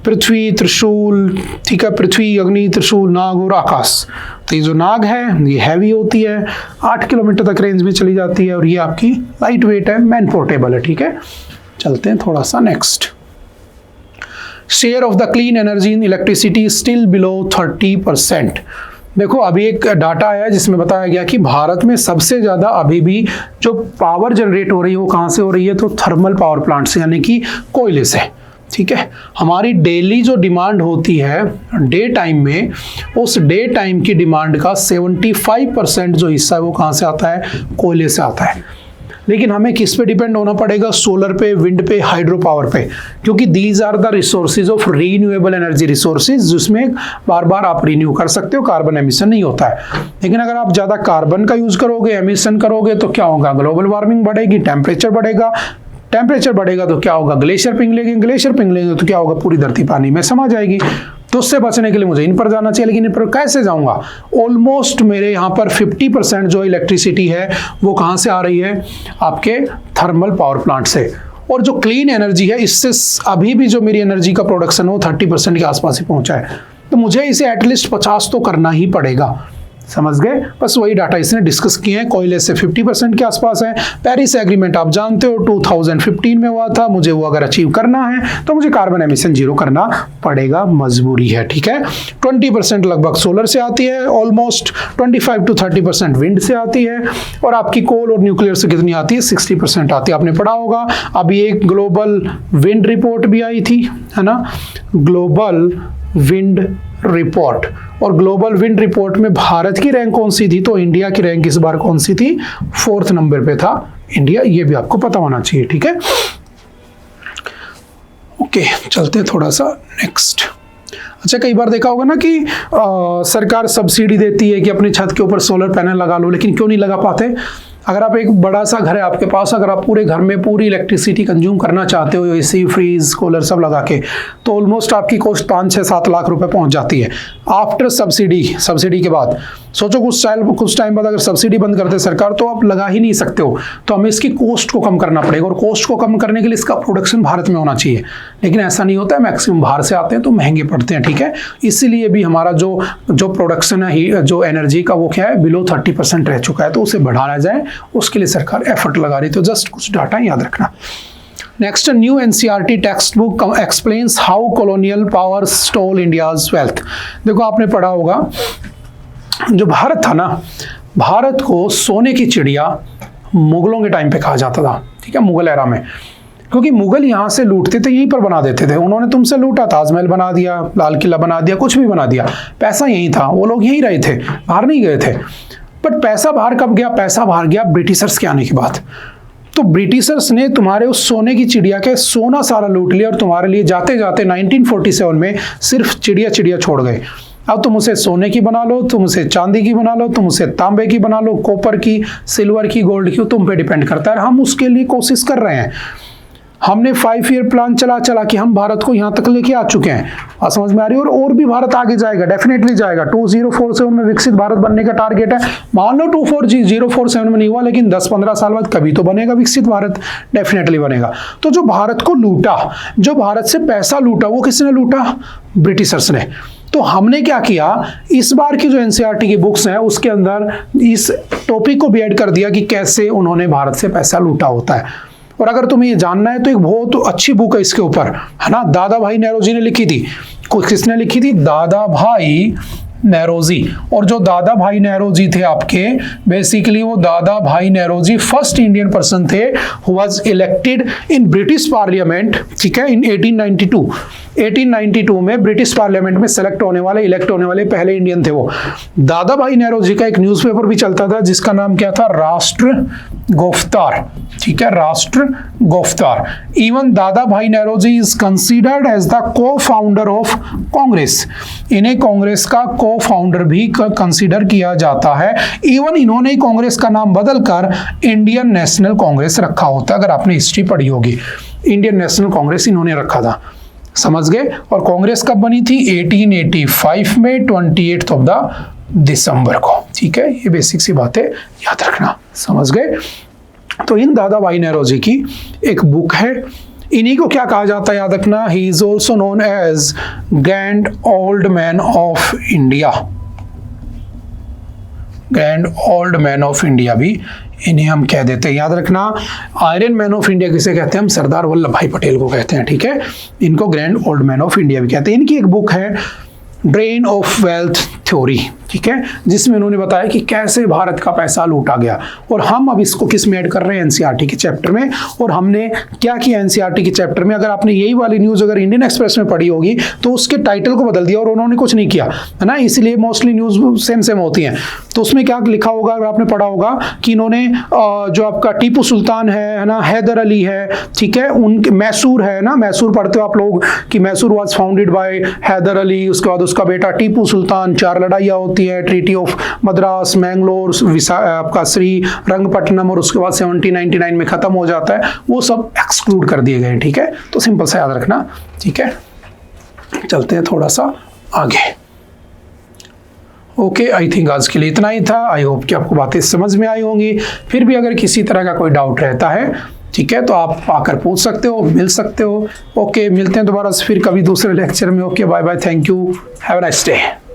पृथ्वी त्रिशूल। ठीक है, पृथ्वी, अग्नि, त्रिशूल, नाग और आकाश। तो ये जो नाग है ये हैवी होती है, 8 किलोमीटर तक रेंज में चली जाती है, और ये आपकी लाइट वेट है, मैन पोर्टेबल है। ठीक है, चलते हैं थोड़ा सा next. Share of the clean energy in electricity still below 30%। देखो, अभी एक डाटा आया जिसमें बताया गया कि भारत में सबसे ज़्यादा अभी भी जो पावर जनरेट हो रही है वो कहाँ से हो रही है? तो थर्मल पावर प्लांट से, यानी कि कोयले से। ठीक है, हमारी डेली जो डिमांड होती है डे टाइम में, उस डे टाइम की डिमांड का 75% जो हिस्सा है वो कहाँ से आता है? कोयले से आता है। लेकिन हमें किस पे डिपेंड होना पड़ेगा? सोलर पे, विंड पे, हाइड्रो पावर पे, क्योंकि these are the resources of renewable energy resources, जिसमें बार बार आप रिन्यू कर सकते हो, कार्बन एमिशन नहीं होता है। लेकिन अगर आप ज़्यादा कार्बन का यूज़ करोगे, एमिशन करोगे, तो क्या होगा? ग्लोबल वार्मिंग बढ़ेगी, टेम्परेचर बढ़ेगा। टेम्परेचर बढ़ेगा तो क्या होगा? ग्लेशियर पिघलेंगे, ग्लेशियर पिघलेंगे तो क्या होगा? पूरी धरती पानी में समा जाएगी। तो उससे बचने के लिए मुझे इन पर जाना चाहिए, लेकिन इन पर कैसे जाऊंगा? ऑलमोस्ट मेरे यहाँ पर 50% जो इलेक्ट्रिसिटी है वो कहाँ से आ रही है? आपके थर्मल पावर प्लांट से। और जो क्लीन एनर्जी है, इससे अभी भी जो मेरी एनर्जी का प्रोडक्शन हो 30% के आसपास ही पहुँचा है, तो मुझे इसे एटलीस्ट 50 तो करना ही पड़ेगा। समझ गए? बस वही डाटा इसने डिस्कस किए हैं। कोयले से 50% के आसपास है। पेरिस एग्रीमेंट आप जानते हो 2015 में हुआ था, मुझे वो अगर अचीव करना है तो मुझे कार्बन एमिशन जीरो करना पड़ेगा, मजबूरी है। ठीक है, 20% लगभग सोलर से आती है, ऑलमोस्ट 25 to 30% विंड से आती है, और आपकी कोल और न्यूक्लियर से कितनी आती है? 60% आती है। आपने पढ़ा होगा, अभी एक ग्लोबल विंड रिपोर्ट भी आई थी, है ना, ग्लोबल विंड रिपोर्ट। और ग्लोबल विंड रिपोर्ट में भारत की रैंक कौन सी थी? तो इंडिया की रैंक इस बार कौन सी थी? 4th नंबर पे था इंडिया। ये भी आपको पता होना चाहिए। ठीक है, ओके, चलते हैं थोड़ा सा नेक्स्ट। अच्छा, कई बार देखा होगा ना कि सरकार सब्सिडी देती है कि अपनी छत के ऊपर सोलर पैनल लगा लो, लेकिन क्यों नहीं लगा पाते? अगर आप एक बड़ा सा घर है आपके पास, अगर आप पूरे घर में पूरी इलेक्ट्रिसिटी कंज्यूम करना चाहते हो, एसी, फ्रीज, कूलर सब लगा के, तो ऑलमोस्ट आपकी कॉस्ट 5, 6, 7 लाख रुपए पहुंच जाती है आफ्टर सब्सिडी के बाद। सोचो कुछ टाइम बाद अगर सब्सिडी बंद कर दे सरकार, तो आप लगा ही नहीं सकते हो। तो हमें इसकी कॉस्ट को कम करना पड़ेगा, और कॉस्ट को कम करने के लिए इसका प्रोडक्शन भारत में होना चाहिए, लेकिन ऐसा नहीं होता है। मैक्सिमम बाहर से आते हैं तो महंगे पड़ते हैं। ठीक है, इसीलिए भी हमारा जो प्रोडक्शन है, जो एनर्जी का, वो क्या है? बिलो 30% रह चुका है, तो उसे बढ़ाया जाए, उसके लिए सरकार एफर्ट लगा रही है। तो जस्ट कुछ डाटा याद रखना। Next, new NCERT text book explains how colonial power stole India's wealth. देखो, आपने पढ़ा होगा, जो भारत था ना, भारत को सोने की चिड़िया मुगलों के टाइम पे कहा जाता था। ठीक है, मुगल एरा में, क्योंकि मुगल यहाँ से लूटते थे, यहीं पर बना देते थे। उन्होंने तुमसे लूटा, ताजमहल बना दिया, लाल किला बना दिया, कुछ भी बना दिया, पैसा यहीं था, वो लोग यहीं रहे थे, बाहर नहीं गए थे। बट पैसा बाहर कब गया? पैसा बाहर गया ब्रिटिशर्स के आने के बाद। तो ब्रिटिशर्स ने तुम्हारे उस सोने की चिड़िया के सोना सारा लूट लिया, और तुम्हारे लिए जाते जाते 1947 में सिर्फ चिड़िया छोड़ गए। अब तुम उसे सोने की बना लो, तुम उसे चांदी की बना लो, तुम उसे तांबे की बना लो, कॉपर की, सिल्वर की, गोल्ड की, तुम पे डिपेंड करता है। हम उसके लिए कोशिश कर रहे हैं। हमने 5 ईयर प्लान चला कि हम भारत को यहां तक लेके आ चुके हैं। और समझ में आ रही है? और भी भारत आगे जाएगा, डेफिनेटली जाएगा। 2047 में विकसित भारत बनने का टारगेट है। मान लो 2047 में नहीं हुआ, लेकिन 10-15 साल बाद कभी तो बनेगा विकसित भारत, डेफिनेटली बनेगा। तो जो भारत को लूटा, जो भारत से पैसा लूटा, वो किसने लूटा? ब्रिटिशर्स ने। तो हमने क्या किया, इस बार की जो एनसीईआरटी की बुक्स हैं उसके अंदर इस टॉपिक को भी ऐड कर दिया कि कैसे उन्होंने भारत से पैसा लूटा होता है। और अगर तुम्हें ये जानना है तो एक बहुत अच्छी बुक है इसके ऊपर, है ना, दादा भाई नेरोजी ने लिखी थी। किसने लिखी थी? दादा भाई नेरोजी। और जो दादा भाई नेरोजी थे आपके, बेसिकली वो दादा भाई नेरोजी फर्स्ट इंडियन पर्सन थे who was elected in British parliament, ठीक है, इन 1892 में ब्रिटिश पार्लियामेंट में इलेक्ट होने वाले पहले इंडियन थे वो। दादा भाई नेरोजी का एक न्यूज़पेपर भी चलता था जिसका नाम क्या था? राष्ट्र गुफ्तार, ठीक है, राष्ट्र गुफ्तार। इवन दादा भाई नेरोजी इज कंसीडर्ड एज द को फाउंडर ऑफ कांग्रेस। इन्हें कांग्रेस का को फाउंडर भी कंसीडर किया जाता है। इवन इन्होंने कांग्रेस का नाम बदलकर इंडियन नेशनल कांग्रेस रखा होता है। अगर आपने हिस्ट्री पढ़ी होगी, इंडियन नेशनल कांग्रेस इन्होंने रखा था, समझ गए। और कांग्रेस कब बनी थी? 1885 में 28 ऑफ द दिसंबर को, ठीक है। ये बेसिक सी बातें याद रखना, समझ गए। तो इन दादा भाई नेरोजी की एक बुक है, इन्हीं को क्या कहा जाता है याद रखना, he is also known as grand old man of India. Grand old man of India भी इन्हें हम कह देते हैं, याद रखना। आयरन मैन ऑफ इंडिया किसे कहते हैं? हम सरदार वल्लभ भाई पटेल को कहते हैं, ठीक है। इनको grand old man of India भी कहते हैं। इनकी एक बुक है ड्रेन ऑफ वेल्थ थ्योरी, ठीक है, जिसमें उन्होंने बताया कि कैसे भारत का पैसा लूटा गया। और हम अब इसको किस में ऐड कर रहे हैं? एनसीईआरटी के चैप्टर में। और हमने क्या किया एनसीईआरटी के चैप्टर में? अगर आपने यही वाली न्यूज़ अगर इंडियन एक्सप्रेस में पढ़ी होगी तो उसके टाइटल को बदल दिया और उन्होंने कुछ नहीं किया, है ना। इसलिए मोस्टली न्यूज़ सेम होती हैं। तो उसमें क्या लिखा होगा, अगर आपने पढ़ा होगा कि इन्होंने जो आपका टीपू सुल्तान है ना, हैदर अली है, ठीक है, उनके मैसूर है ना, मैसूर पढ़ते हो आप लोग कि Mysore was founded by Hyder Ali. उसके बाद उसका बेटा टीपू सुल्तान, 4 लड़ाइयाँ होती है, ट्रीटी ऑफ मद्रास, मैंगलोर, आपका श्री रंगपट्टनम, और उसके बाद 1799 में खत्म हो जाता है। वो सब एक्सक्लूड कर दिए गए, ठीक है। तो सिंपल सा याद रखना, ठीक है। चलते हैं थोड़ा सा आगे। ओके, आई थिंक आज के लिए इतना ही था। आई होप कि आपको बातें समझ में आई होंगी। फिर भी अगर किसी तरह का कोई डाउट रहता है, ठीक है, तो आप आकर पूछ सकते हो, मिल सकते हो। ओके, मिलते हैं दोबारा फिर कभी दूसरे लेक्चर में। Okay, bye bye, thank you, have a nice day.